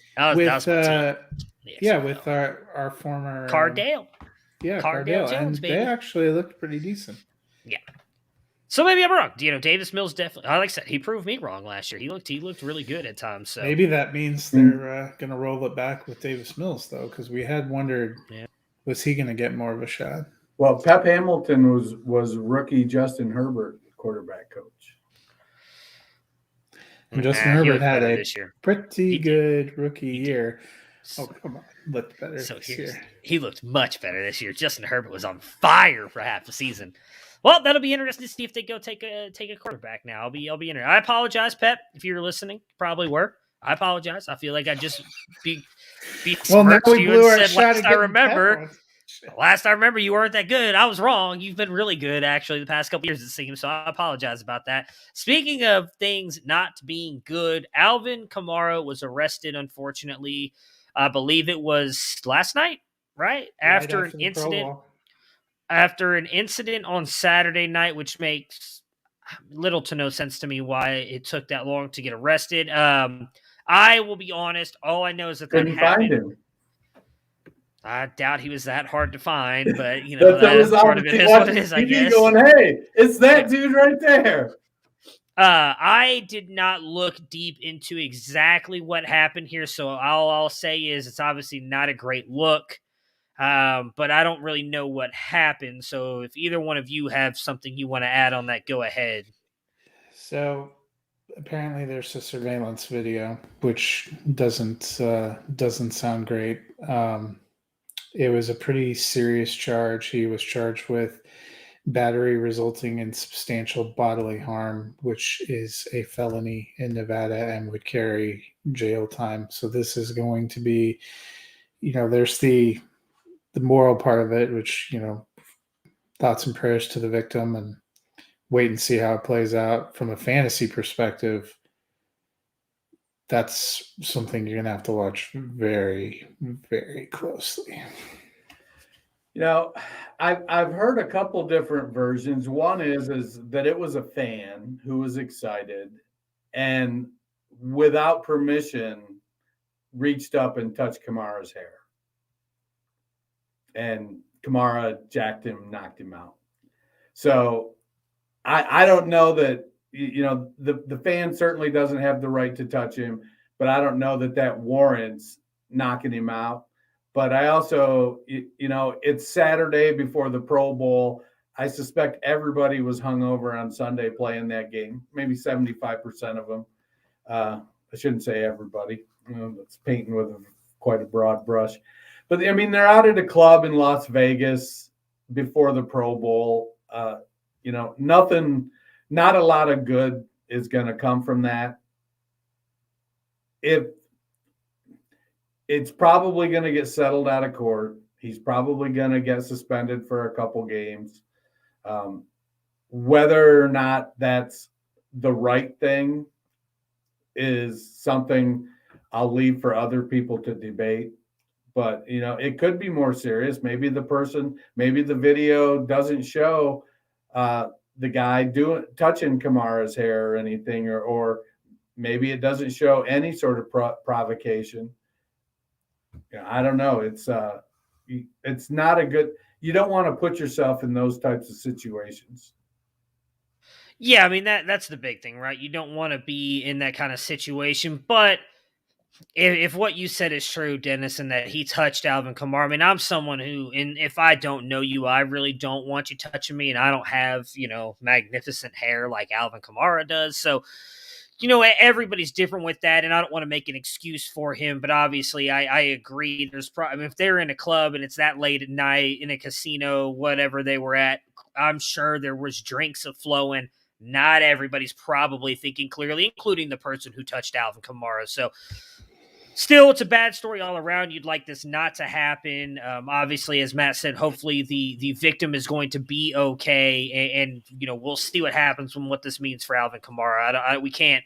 With our former Cardale. Cardale Jones, and baby. They actually looked pretty decent. Yeah. So maybe I'm wrong. Davis Mills definitely. Like I said, he proved me wrong last year. He looked really good at times. So maybe that means they're going to roll it back with Davis Mills, though, because we had wondered, was he going to get more of a shot? Well, Pep Hamilton was rookie Justin Herbert quarterback coach. And Justin Herbert had a pretty good rookie year. So, come on. Looked better this year. He looked much better this year. Justin Herbert was on fire for half the season. Well, that'll be interesting to see if they go take a quarterback now. I'll be interested. I apologize, Pep, if you're listening. Probably were. I apologize. I feel like I just be smirched you and said last I remember you weren't that good. I was wrong. You've been really good actually the past couple years it seems. So I apologize about that. Speaking of things not being good, Alvin Kamara was arrested, unfortunately. I believe it was last night, right? After an incident on Saturday night, which makes little to no sense to me why it took that long to get arrested. I will be honest. All I know is that couldn't find him. I doubt he was that hard to find, but that part of it is what it is, I guess. Going, hey, it's that dude right there. I did not look deep into exactly what happened here, so all I'll say is it's obviously not a great look. But I don't really know what happened. So if either one of you have something you want to add on that, go ahead. So apparently there's a surveillance video, which doesn't sound great. It was a pretty serious charge. He was charged with battery resulting in substantial bodily harm, which is a felony in Nevada and would carry jail time. So this is going to be, there's the moral part of it, which, thoughts and prayers to the victim and wait and see how it plays out from a fantasy perspective. That's something you're going to have to watch very, very closely. You know, I've heard a couple different versions. One is that it was a fan who was excited and without permission reached up and touched Kamara's hair. And Kamara jacked him, knocked him out. So I don't know that, you know, the fan certainly doesn't have the right to touch him, but I don't know that warrants knocking him out. But I also, you know, it's Saturday before the Pro Bowl. I suspect everybody was hungover on Sunday playing that game, maybe 75% of them. I shouldn't say everybody. You know, it's painting with quite a broad brush. But, I mean, they're out at a club in Las Vegas before the Pro Bowl. You know, not a lot of good is going to come from that. It's probably going to get settled out of court. He's probably going to get suspended for a couple games. Whether or not that's the right thing is something I'll leave for other people to debate. But, you know, it could be more serious. Maybe the video doesn't show the guy touching Kamara's hair or anything, or maybe it doesn't show any sort of provocation. You know, I don't know. It's not a good. You don't want to put yourself in those types of situations. Yeah, I mean that's the big thing, right? You don't want to be in that kind of situation. But if what you said is true, Dennis, and that he touched Alvin Kamara, I mean, I'm someone who, and if I don't know you, I really don't want you touching me, and I don't have, you know, magnificent hair like Alvin Kamara does. So, you know, everybody's different with that, and I don't want to make an excuse for him, but obviously I agree. I mean, if they're in a club and it's that late at night in a casino, whatever they were at, I'm sure there was drinks flowing. Not everybody's probably thinking clearly, including the person who touched Alvin Kamara. So still, it's a bad story all around. You'd like this not to happen. Obviously, as Matt said, hopefully the victim is going to be okay. And you know, we'll see what happens and what this means for Alvin Kamara. We can't,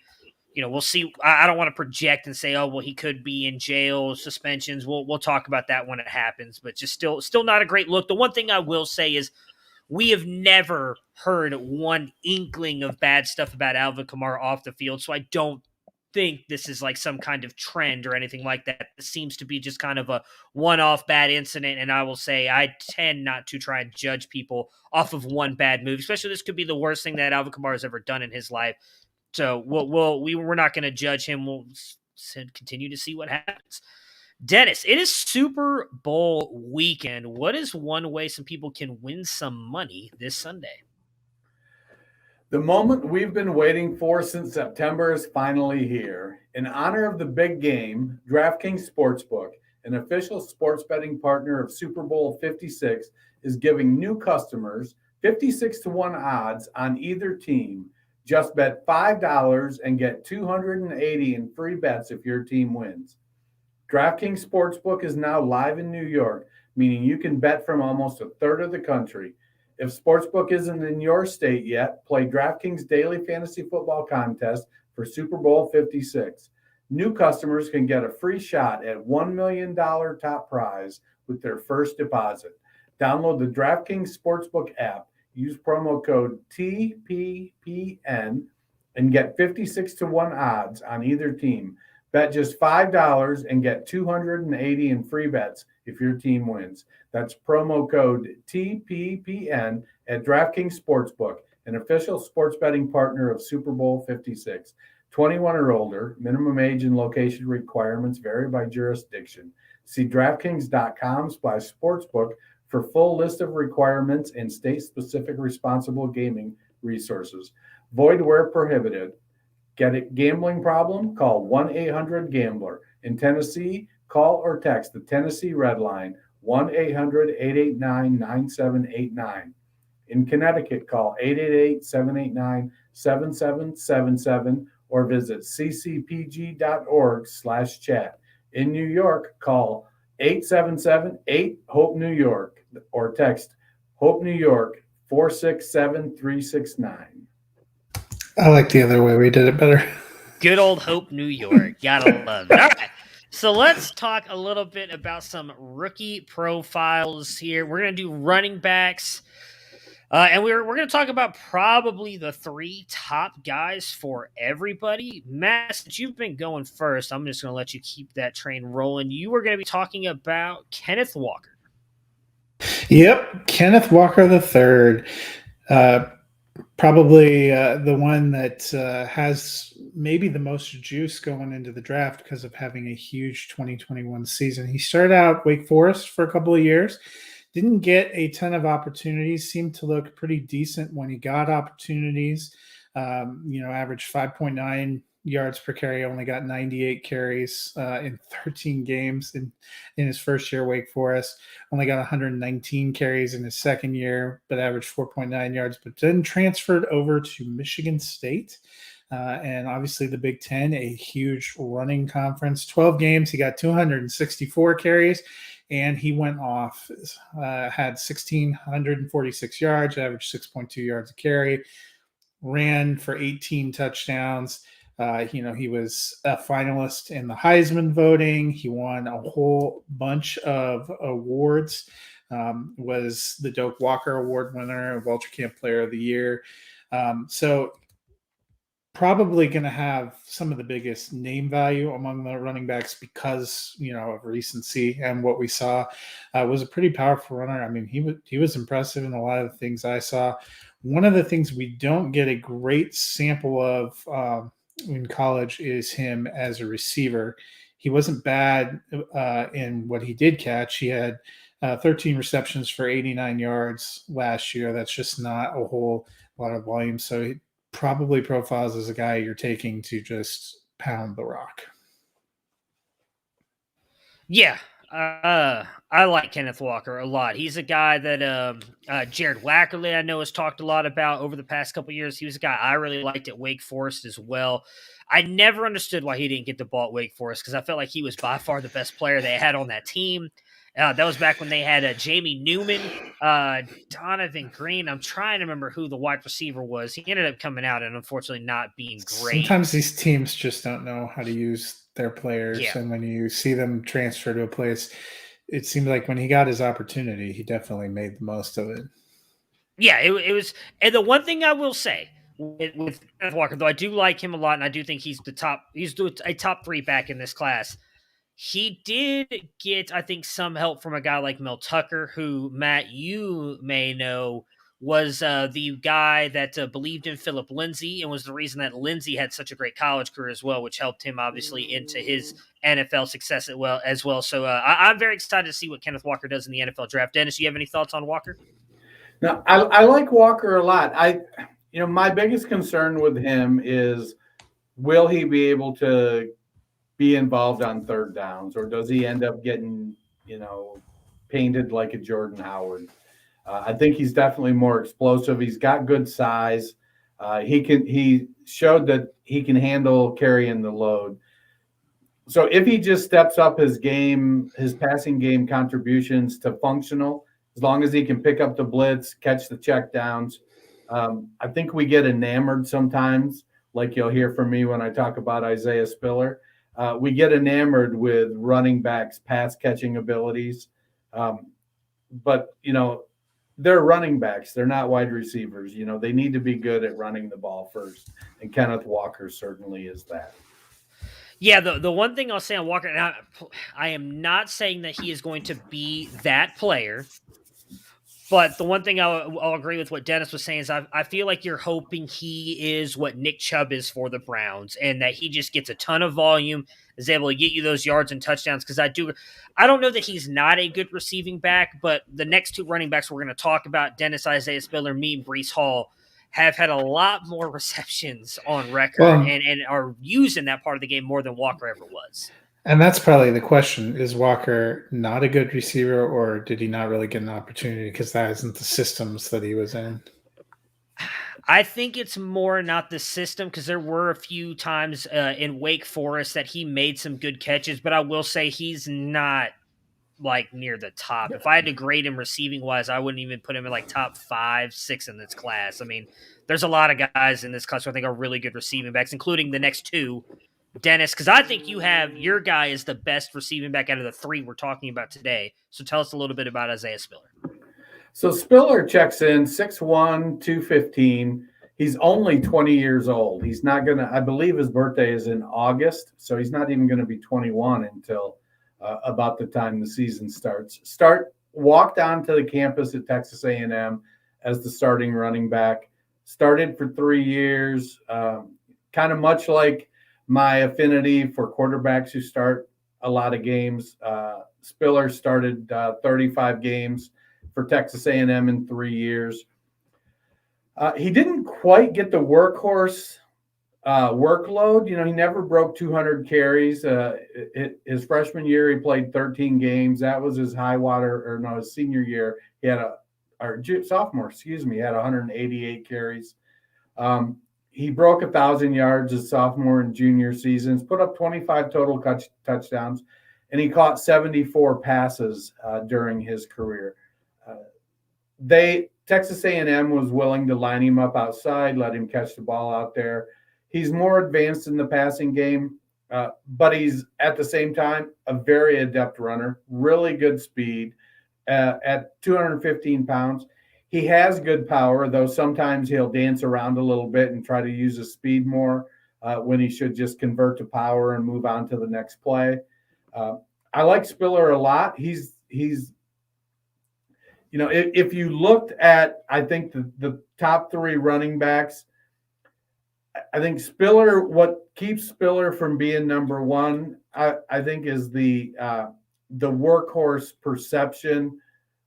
you know, we'll see. I don't want to project and say, oh, well, he could be in jail, suspensions. We'll talk about that when it happens. But just still not a great look. The one thing I will say is we have never heard one inkling of bad stuff about Alvin Kamara off the field. So I don't think this is like some kind of trend or anything like that. It seems to be just kind of a one-off bad incident, and I will say I tend not to try and judge people off of one bad move, especially this could be the worst thing that Alvin Kamara has ever done in his life. So we're not going to judge him. We'll continue to see what happens. Dennis, it is Super Bowl weekend. What is one way some people can win some money this Sunday? The moment we've been waiting for since September is finally here. In honor of the big game, DraftKings Sportsbook, an official sports betting partner of Super Bowl 56, is giving new customers 56-1 odds on either team. Just bet $5 and get $280 in free bets if your team wins. DraftKings Sportsbook is now live in New York, meaning you can bet from almost a third of the country. If Sportsbook isn't in your state yet, play DraftKings Daily Fantasy Football Contest for Super Bowl 56. New customers can get a free shot at $1 million top prize with their first deposit. Download the DraftKings Sportsbook app, use promo code TPPN, and get 56-1 odds on either team. Bet just $5 and get $280 in free bets if your team wins. That's promo code TPPN at DraftKings Sportsbook, an official sports betting partner of Super Bowl 56. 21 or older, minimum age and location requirements vary by jurisdiction. See DraftKings.com/sportsbook for full list of requirements and state-specific responsible gaming resources. Void where prohibited. Get a gambling problem? Call 1-800-GAMBLER. In Tennessee, call or text the Tennessee Red Line, 1-800-889-9789. In Connecticut, call 888-789-7777 or visit ccpg.org/chat. In New York, call 877-8-HOPE-NEW YORK or text HOPE New York 467-369. I like the other way. We did it better. Good old Hope, New York. Gotta love it. All right. So let's talk a little bit about some rookie profiles here. We're going to do running backs. And we're going to talk about probably the 3 top guys for everybody. Matt, since you've been going first, I'm just going to let you keep that train rolling. You are going to be talking about Kenneth Walker. Yep, Kenneth Walker III. Probably the one that has maybe the most juice going into the draft because of having a huge 2021 season. He started out Wake Forest for a couple of years. Didn't get a ton of opportunities, seemed to look pretty decent when he got opportunities. Averaged 5.9 yards per carry, only got 98 carries in 13 games in his first year, Wake Forest. Only got 119 carries in his second year, but averaged 4.9 yards, but then transferred over to Michigan State. And obviously the Big Ten, a huge running conference. 12 games, he got 264 carries. And he went off, had 1,646 yards, averaged 6.2 yards a carry, ran for 18 touchdowns. He was a finalist in the Heisman voting. He won a whole bunch of awards, was the Doak Walker Award winner, Vulture Camp Player of the Year. So probably going to have some of the biggest name value among the running backs because, of recency, and what we saw was a pretty powerful runner. I mean, he was impressive in a lot of the things I saw. One of the things we don't get a great sample of in college is him as a receiver. He wasn't bad in what he did catch. He had 13 receptions for 89 yards last year. That's just not a whole lot of volume. So he probably profiles as a guy you're taking to just pound the rock. Yeah, I like Kenneth Walker a lot. He's a guy that Jared Wackerly, I know, has talked a lot about over the past couple of years. He was a guy I really liked at Wake Forest as well. I never understood why he didn't get the ball at Wake Forest because I felt like he was by far the best player they had on that team. That was back when they had Jamie Newman, Donovan Green. I'm trying to remember who the wide receiver was. He ended up coming out and unfortunately not being great. Sometimes these teams just don't know how to use their players. Yeah. And when you see them transfer to a place, it seemed like when he got his opportunity, he definitely made the most of it. Yeah, it was. And the one thing I will say with Kenneth Walker, though I do like him a lot, and I do think he's a top 3 back in this class. He did get, I think, some help from a guy like Mel Tucker, who, Matt, you may know, was the guy that believed in Philip Lindsay and was the reason that Lindsay had such a great college career as well, which helped him, obviously, into his NFL success as well. So I'm very excited to see what Kenneth Walker does in the NFL draft. Dennis, do you have any thoughts on Walker? No, I like Walker a lot. My biggest concern with him is, will he be able to be involved on third downs, or does he end up getting, painted like a Jordan Howard? I think he's definitely more explosive. He's got good size. He showed that he can handle carrying the load. So if he just steps up his passing game contributions to functional, as long as he can pick up the blitz, catch the check downs, I think we get enamored sometimes, like you'll hear from me when I talk about Isaiah Spiller. We get enamored with running backs' pass catching abilities. But, they're running backs. They're not wide receivers. They need to be good at running the ball first. And Kenneth Walker certainly is that. Yeah, the one thing I'll say on Walker, and I am not saying that he is going to be that player, but the one thing I'll agree with what Dennis was saying is I feel like you're hoping he is what Nick Chubb is for the Browns, and that he just gets a ton of volume, is able to get you those yards and touchdowns. Because I don't know that he's not a good receiving back, but the next 2 running backs we're going to talk about, Dennis, Isaiah Spiller, me, and Breece Hall, have had a lot more receptions on record and are using that part of the game more than Walker ever was. And that's probably the question. Is Walker not a good receiver, or did he not really get an opportunity because that isn't the systems that he was in? I think it's more not the system, because there were a few times in Wake Forest that he made some good catches, but I will say he's not like near the top. If I had to grade him receiving wise, I wouldn't even put him in like top 5, 6 in this class. I mean, there's a lot of guys in this class who I think are really good receiving backs, including the next two, Dennis, because I think you have your guy is the best receiving back out of the 3 we're talking about today. So tell us a little bit about Isaiah Spiller. So Spiller checks in 6'1", 215. He's only 20 years old. He's not going to, I believe his birthday is in August, so he's not even going to be 21 until about the time the season starts. Walked onto the campus at Texas A&M as the starting running back. Started for 3 years, kind of much like my affinity for quarterbacks who start a lot of games. Spiller started 35 games for Texas A&M in 3 years. He didn't quite get the workhorse workload. You know, he never broke 200 carries. His freshman year, he played 13 games. That was his high water, or no, his senior year. He had sophomore, he had 188 carries. He broke 1,000 yards his sophomore and junior seasons, put up 25 total touchdowns, and he caught 74 passes during his career. Texas A&M was willing to line him up outside, let him catch the ball out there. He's more advanced in the passing game, but he's at the same time a very adept runner, really good speed. At 215 pounds, he has good power, though sometimes he'll dance around a little bit and try to use his speed more when he should just convert to power and move on to the next play. I like Spiller a lot. He's you know, if you looked at, I think the top 3 running backs, I think Spiller, what keeps Spiller from being number 1, I think is the workhorse perception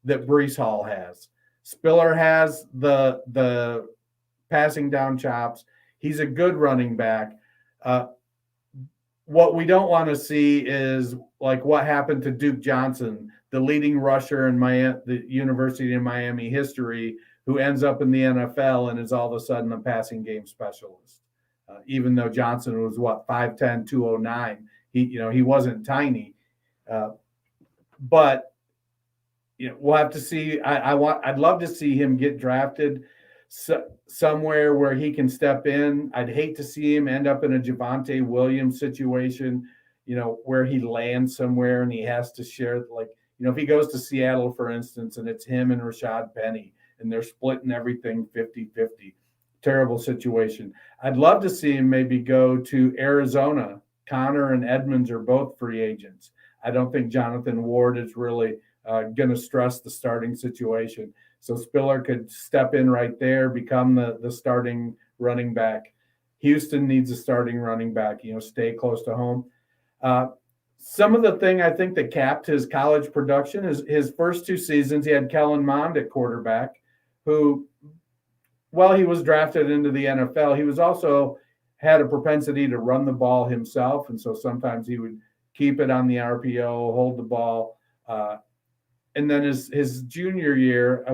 that Breece Hall has. Spiller has the passing down chops. He's a good running back. What we don't want to see is like what happened to Duke Johnson, the leading rusher in the University of Miami history, who ends up in the NFL and is all of a sudden a passing game specialist. Even though Johnson was 5'10", 209, he wasn't tiny. But we'll have to see. I'd love to see him get drafted somewhere where he can step in. I'd hate to see him end up in a Javonte Williams situation, where he lands somewhere and he has to share, if he goes to Seattle, for instance, and it's him and Rashad Penny and they're splitting everything 50-50. Terrible situation. I'd love to see him maybe go to Arizona. Connor and Edmonds are both free agents. I don't think Jonathan Ward is really going to stress the starting situation. So Spiller could step in right there, become the starting running back. Houston needs a starting running back, stay close to home. Some of the thing I think that capped his college production is his first 2 seasons. He had Kellen Mond at quarterback, who, while he was drafted into the NFL, he was also had a propensity to run the ball himself. And so sometimes he would keep it on the RPO, hold the ball. And then his junior year,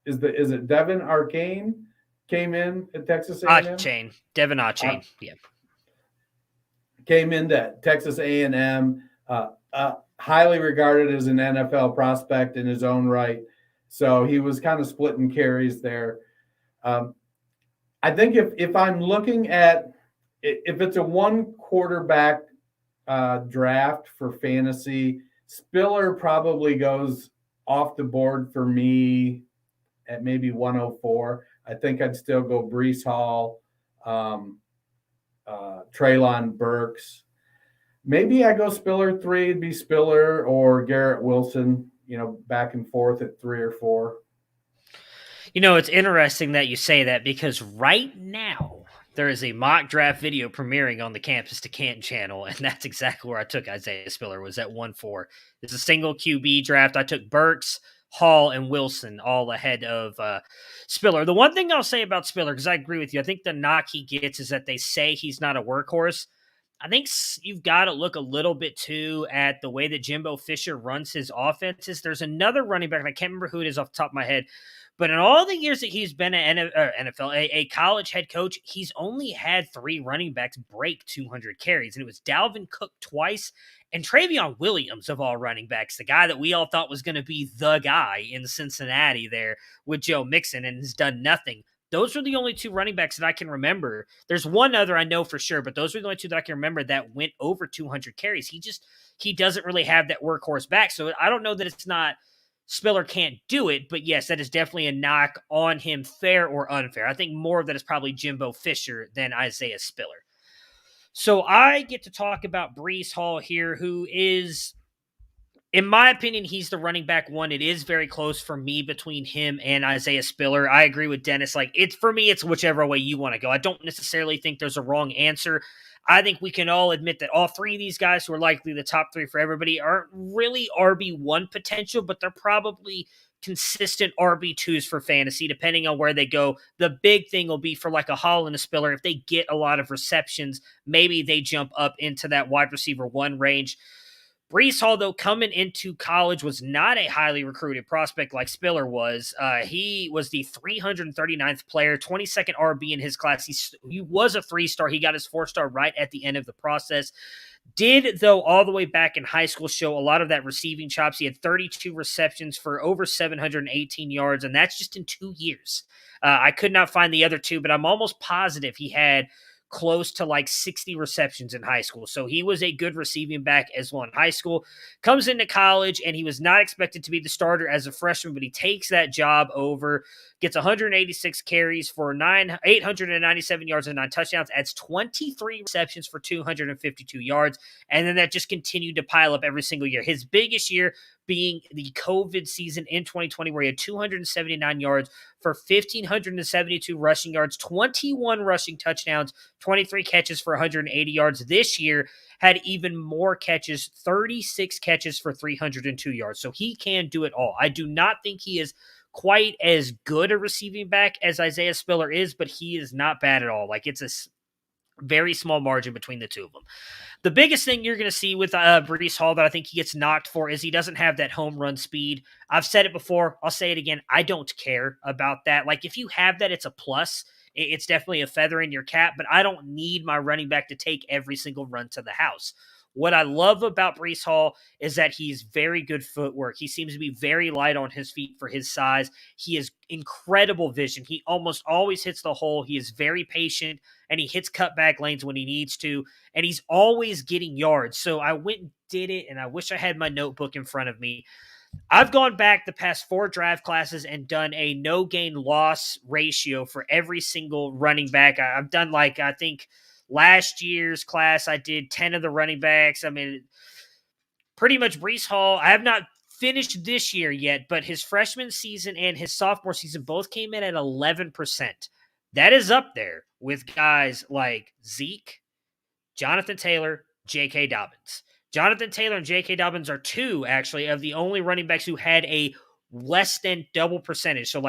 is it Devin Arcane came in at Texas A&M? Devin Achane, yeah. Came into Texas A&M, highly regarded as an NFL prospect in his own right. So he was kind of splitting carries there. I think if I'm looking at, if it's a 1 quarterback draft for fantasy, Spiller probably goes off the board for me at maybe 104. I think I'd still go Breece Hall, Treylon Burks. Maybe I go Spiller 3, it'd be Spiller or Garrett Wilson, back and forth at 3 or 4. It's interesting that you say that, because right now there is a mock draft video premiering on the Campus to Canton channel, and that's exactly where I took Isaiah Spiller, was at 1-4. It's a single QB draft. I took Burks, Hall, and Wilson all ahead of Spiller. The one thing I'll say about Spiller, because I agree with you, I think the knock he gets is that they say he's not a workhorse. I think you've got to look a little bit, too, at the way that Jimbo Fisher runs his offenses. There's another running back, and I can't remember who it is off the top of my head, but in all the years that he's been an NFL, a college head coach, he's only had 3 running backs break 200 carries, and it was Dalvin Cook twice And Travion Williams, of all running backs, the guy that we all thought was going to be the guy in Cincinnati there with Joe Mixon and has done nothing. Those are the only 2 running backs that I can remember. There's one other I know for sure, but those are the only 2 that I can remember that went over 200 carries. He doesn't really have that workhorse back. So I don't know that it's not Spiller can't do it, but yes, that is definitely a knock on him, fair or unfair. I think more of that is probably Jimbo Fisher than Isaiah Spiller. So I get to talk about Breece Hall here, who is, in my opinion, he's the running back 1. It is very close for me between him and Isaiah Spiller. I agree with Dennis. Like, for me, it's whichever way you want to go. I don't necessarily think there's a wrong answer. I think we can all admit that all 3 of these guys, who are likely the top 3 for everybody, aren't really RB1 potential, but they're probably consistent RB2s for fantasy, depending on where they go. The big thing will be for like a Hall and a Spiller. If they get a lot of receptions, maybe they jump up into that wide receiver 1 range. Breece Hall, though, coming into college was not a highly recruited prospect like Spiller was. He was the 339th player, 22nd RB in his class. He was a 3-star. He got his 4-star right at the end of the process. Did, though, all the way back in high school show a lot of that receiving chops. He had 32 receptions for over 718 yards, and that's just in 2 years. I could not find the other 2, but I'm almost positive he had close to like 60 receptions in high school. So he was a good receiving back as well in high school. Comes into college, and he was not expected to be the starter as a freshman, but he takes that job over, gets 186 carries for 897 yards and 9 touchdowns, adds 23 receptions for 252 yards, and then that just continued to pile up every single year. His biggest year being the COVID season in 2020, where he had 279 yards for 1,572 rushing yards, 21 rushing touchdowns, 23 catches for 180 yards. This year had even more catches, 36 catches for 302 yards. So he can do it all. I do not think he is quite as good a receiving back as Isaiah Spiller is, but he is not bad at all. Like, it's a very small margin between the 2 of them. The biggest thing you're going to see with Breece Hall that I think he gets knocked for is he doesn't have that home run speed. I've said it before. I'll say it again. I don't care about that. Like, if you have that, it's a plus. It's definitely a feather in your cap, but I don't need my running back to take every single run to the house. What I love about Breece Hall is that he's very good footwork. He seems to be very light on his feet for his size. He has incredible vision. He almost always hits the hole. He is very patient, and he hits cutback lanes when he needs to, and he's always getting yards. So I went and did it, and I wish I had my notebook in front of me. I've gone back the past 4 draft classes and done a no gain loss ratio for every single running back. I've done I think last year's class, I did 10 of the running backs. I mean, pretty much Breece Hall. I have not finished this year yet, but his freshman season and his sophomore season both came in at 11%. That is up there with guys like Zeke, Jonathan Taylor, J.K. Dobbins. Jonathan Taylor and J.K. Dobbins are 2, actually, of the only running backs who had a less than double percentage. So,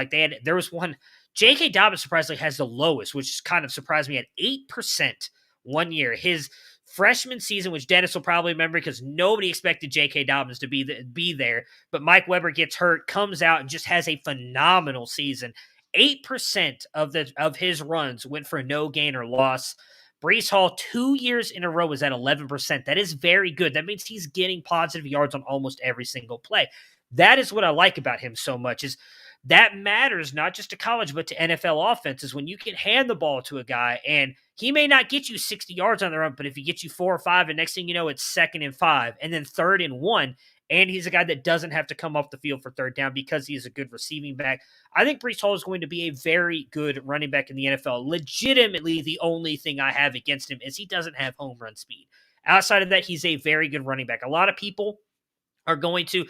there was one. J.K. Dobbins surprisingly has the lowest, which kind of surprised me, at 8% one year. His freshman season, which Dennis will probably remember because nobody expected J.K. Dobbins to be there, but Mike Weber gets hurt, comes out, and just has a phenomenal season. 8% of his runs went for no gain or loss. Breece Hall, 2 years in a row, was at 11%. That is very good. That means he's getting positive yards on almost every single play. That is what I like about him so much, is that matters not just to college, but to NFL offenses. When you can hand the ball to a guy, and he may not get you 60 yards on the run, but if he gets you 4 or 5, and next thing you know, it's 2nd and 5, and then 3rd and 1, and he's a guy that doesn't have to come off the field for 3rd down because he is a good receiving back. I think Breece Hall is going to be a very good running back in the NFL. Legitimately, the only thing I have against him is he doesn't have home run speed. Outside of that, he's a very good running back. A lot of people are going to,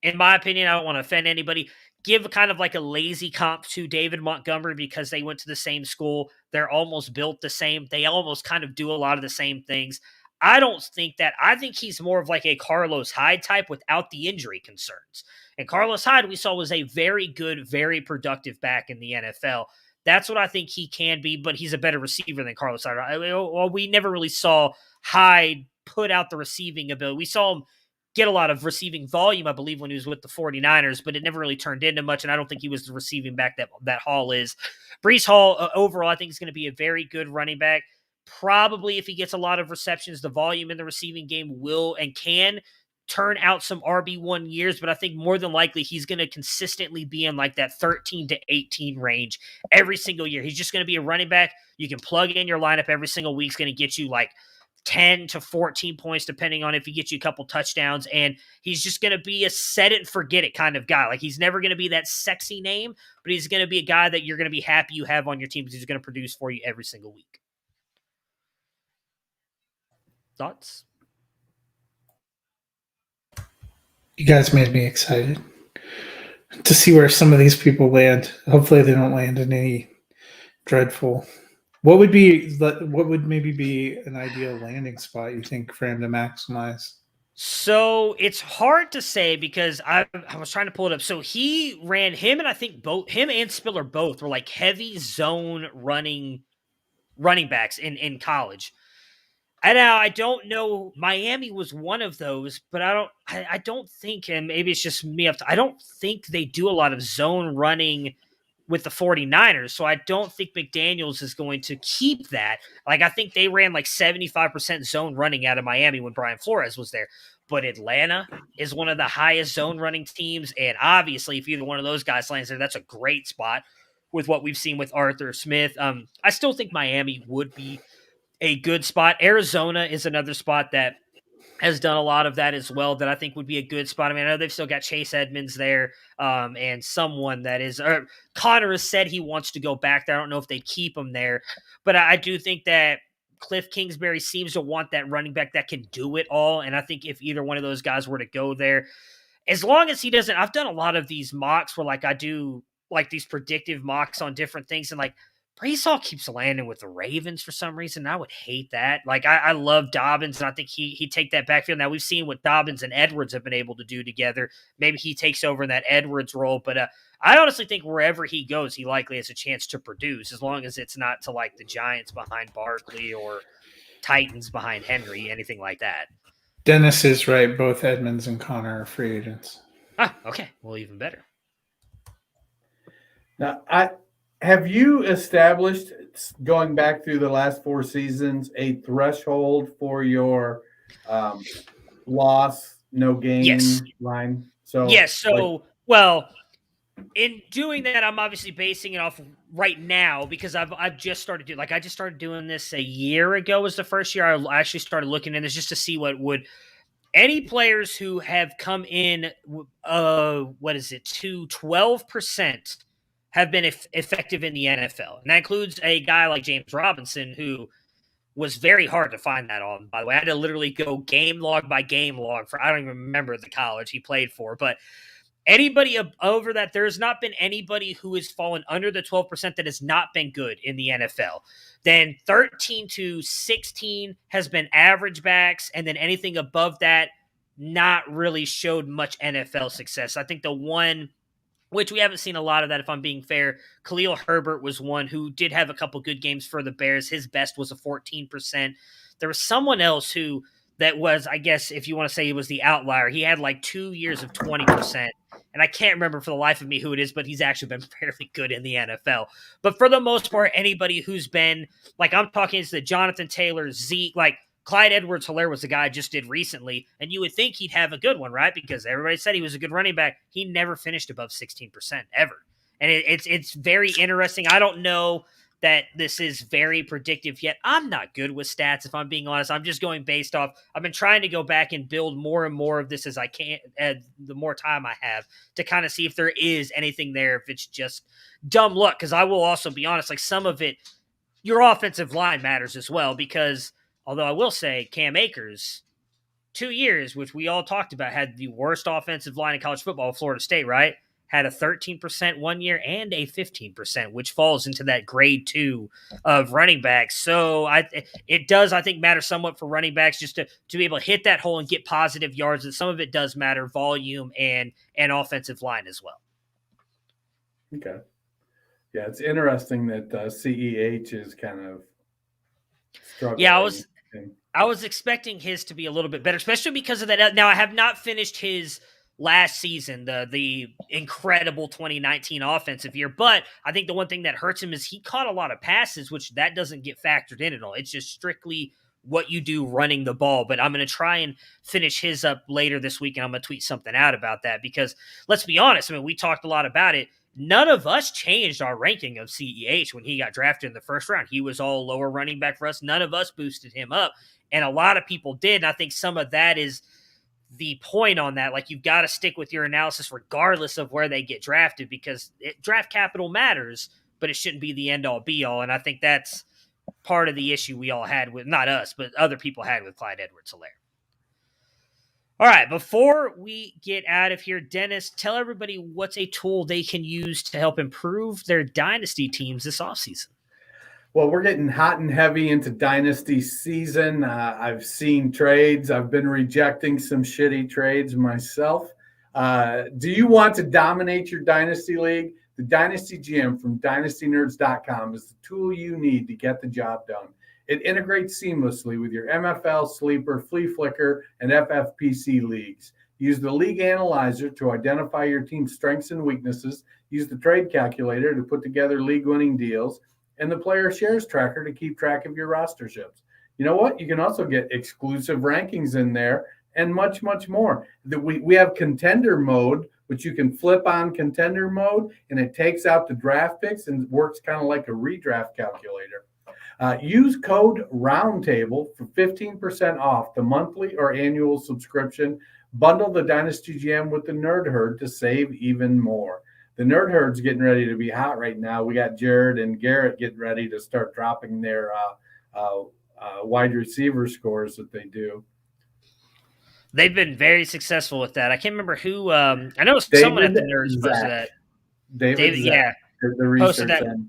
in my opinion, I don't want to offend anybody, give kind of like a lazy comp to David Montgomery because they went to the same school. They're almost built the same. They almost kind of do a lot of the same things. I don't think that. I think he's more of like a Carlos Hyde type without the injury concerns. And Carlos Hyde, we saw, was a very good, very productive back in the NFL. That's what I think he can be, but he's a better receiver than Carlos Hyde. Well, we never really saw Hyde put out the receiving ability. We saw him get a lot of receiving volume, I believe, when he was with the 49ers, but it never really turned into much, and I don't think he was the receiving back that Hall is. Breece Hall, overall, I think is going to be a very good running back. probably if he gets a lot of receptions, the volume in the receiving game will and can turn out some RB1 years, but I think more than likely he's going to consistently be in like that 13 to 18 range every single year. He's just going to be a running back. You can plug in your lineup every single week. It's going to get you like 10 to 14 points, depending on if he gets you a couple touchdowns. And he's just going to be a set it and forget it kind of guy. Like he's never going to be that sexy name, but he's going to be a guy that you're going to be happy you have on your team because he's going to produce for you every single week. Thoughts? You guys made me excited to see where some of these people land. Hopefully they don't land in any dreadful. What would maybe be an ideal landing spot, you think, for him to maximize? So it's hard to say because I was trying to pull it up. So him and I think both him and Spiller both were like heavy zone running backs in college. I don't know. Miami was one of those, but I don't think, and maybe it's just me. I don't think they do a lot of zone running with the 49ers. So I don't think McDaniels is going to keep that. Like, I think they ran like 75% zone running out of Miami when Brian Flores was there. But Atlanta is one of the highest zone running teams. And obviously, if either one of those guys lands there, that's a great spot with what we've seen with Arthur Smith. I still think Miami would be a good spot. Arizona is another spot that has done a lot of that as well that I think would be a good spot. I mean, I know they've still got Chase Edmonds there and someone that is – Connor has said he wants to go back there. I don't know if they keep him there. But I do think that Cliff Kingsbury seems to want that running back that can do it all. And I think if either one of those guys were to go there, as long as he doesn't – I've done a lot of these mocks where like I do like these predictive mocks on different things and like – Brees Hall keeps landing with the Ravens for some reason. I would hate that. Like, I love Dobbins, and I think he'd take that backfield. Now, we've seen what Dobbins and Edwards have been able to do together. Maybe he takes over in that Edwards role. But I honestly think wherever he goes, he likely has a chance to produce, as long as it's not to, like, the Giants behind Barkley or Titans behind Henry, anything like that. Dennis is right. Both Edmonds and Connor are free agents. Ah, okay. Well, even better. Now, have you established, going back through the last 4 seasons, a threshold for your loss, no gain line? So yes. So, well, in doing that, I'm obviously basing it off right now because I've just started doing, like, I just started doing this a year ago was the first year I actually started looking at this just to see what would any players who have come in, to 12% have been effective in the NFL. And that includes a guy like James Robinson, who was very hard to find that on, by the way. I had to literally go game log by game log for, I don't even remember the college he played for, but anybody over that, there's not been anybody who has fallen under the 12% that has not been good in the NFL. Then 13 to 16 has been average backs, and then anything above that not really showed much NFL success. I think the one, which we haven't seen a lot of that, if I'm being fair, Khalil Herbert was one who did have a couple good games for the Bears. His best was a 14%. There was someone else who that was, I guess, if you want to say he was the outlier, he had like 2 years of 20%. And I can't remember for the life of me who it is, but he's actually been fairly good in the NFL. But for the most part, anybody who's been, like I'm talking to the Jonathan Taylor, Zeke, like Clyde Edwards-Helaire was the guy I just did recently, and you would think he'd have a good one, right? Because everybody said he was a good running back. He never finished above 16% ever. And it's very interesting. I don't know that this is very predictive yet. I'm not good with stats, if I'm being honest. I'm just going based off. I've been trying to go back and build more and more of this as I can, the more time I have, to kind of see if there is anything there, if it's just dumb luck. Because I will also be honest, like some of it, your offensive line matters as well, because although I will say Cam Akers, 2 years, which we all talked about, had the worst offensive line in college football, Florida State, right? Had a 13% 1 year and a 15%, which falls into that grade 2 of running backs. So it does, I think, matter somewhat for running backs just to be able to hit that hole and get positive yards. And some of it does matter, volume and offensive line as well. Okay. Yeah, it's interesting that CEH is kind of struggling. Yeah, I was expecting his to be a little bit better, especially because of that. Now, I have not finished his last season, the incredible 2019 offensive year. But I think the one thing that hurts him is he caught a lot of passes, which that doesn't get factored in at all. It's just strictly what you do running the ball. But I'm going to try and finish his up later this week, and I'm going to tweet something out about that because let's be honest. I mean, we talked a lot about it. None of us changed our ranking of CEH when he got drafted in the first round. He was all lower running back for us. None of us boosted him up, and a lot of people did. And I think some of that is the point on that. Like, you've got to stick with your analysis regardless of where they get drafted because draft capital matters, but it shouldn't be the end-all, be-all. And I think that's part of the issue we all had with, not us, but other people had with Clyde Edwards-Helaire. All right, before we get out of here, Dennis, tell everybody what's a tool they can use to help improve their dynasty teams this offseason. Well, we're getting hot and heavy into dynasty season. I've seen trades. I've been rejecting some shitty trades myself. Do you want to dominate your dynasty league? The Dynasty GM from dynastynerds.com is the tool you need to get the job done. It integrates seamlessly with your MFL, Sleeper, Flea Flicker, and FFPC leagues. Use the League Analyzer to identify your team's strengths and weaknesses. Use the Trade Calculator to put together league-winning deals. And the Player Shares Tracker to keep track of your rosterships. You know what? You can also get exclusive rankings in there and much, much more. We have Contender Mode, which you can flip on Contender Mode, and it takes out the draft picks and works kind of like a redraft calculator. Use code ROUNDTABLE for 15% off the monthly or annual subscription. Bundle the Dynasty GM with the Nerd Herd to save even more. The Nerd Herd's getting ready to be hot right now. We got Jared and Garrett getting ready to start dropping their wide receiver scores that they do. They've been very successful with that. I can't remember who. I know someone at the Nerds posted that. David yeah, the posted that end.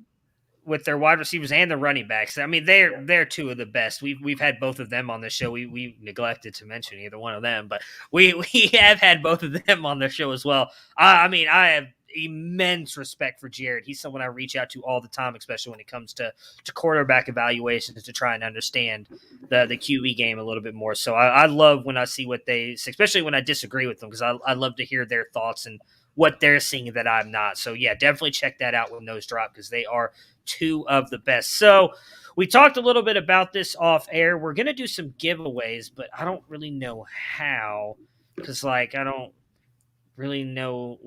With their wide receivers and the running backs. I mean, they're two of the best. We've had both of them on the show. We neglected to mention either one of them, but we have had both of them on the show as well. I mean, I have immense respect for Jared. He's someone I reach out to all the time, especially when it comes to quarterback evaluations to try and understand the QB game a little bit more. So I love when I see what they, especially when I disagree with them, because I love to hear their thoughts and what they're seeing that I'm not. So yeah, definitely check that out when those drop because they are two of the best. So we talked a little bit about this off air. We're going to do some giveaways, but I don't really know how because I don't really know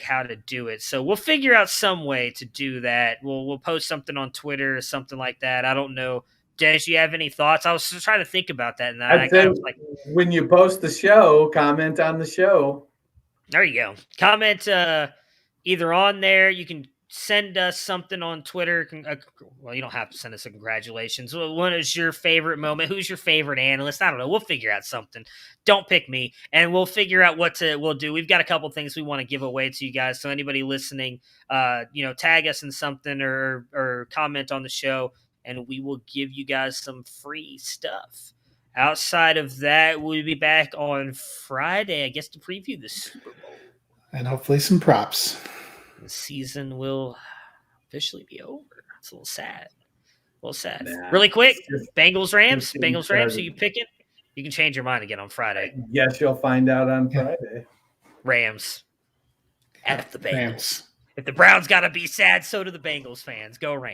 how to do it. So we'll figure out some way to do that. We'll post something on Twitter or something like that. I don't know. Dennis, you have any thoughts? I was just trying to think about that. And I was like, when you post the show, comment on the show. There you go. Comment either on there. You can send us something on Twitter. Well, you don't have to send us a congratulations. What is your favorite moment? Who's your favorite analyst? I don't know. We'll figure out something. Don't pick me, and we'll figure out what we'll do. We've got a couple things we want to give away to you guys. So anybody listening, tag us in something or comment on the show, and we will give you guys some free stuff. Outside of that, we'll be back on Friday, I guess, to preview the Super Bowl. And hopefully some props. The season will officially be over. It's a little sad. Nah, really quick, Bengals-Rams. Who you picking? You can change your mind again on Friday. Yes, you'll find out on Friday. Rams. F the Bengals. Rams. If the Browns got to be sad, so do the Bengals fans. Go Rams.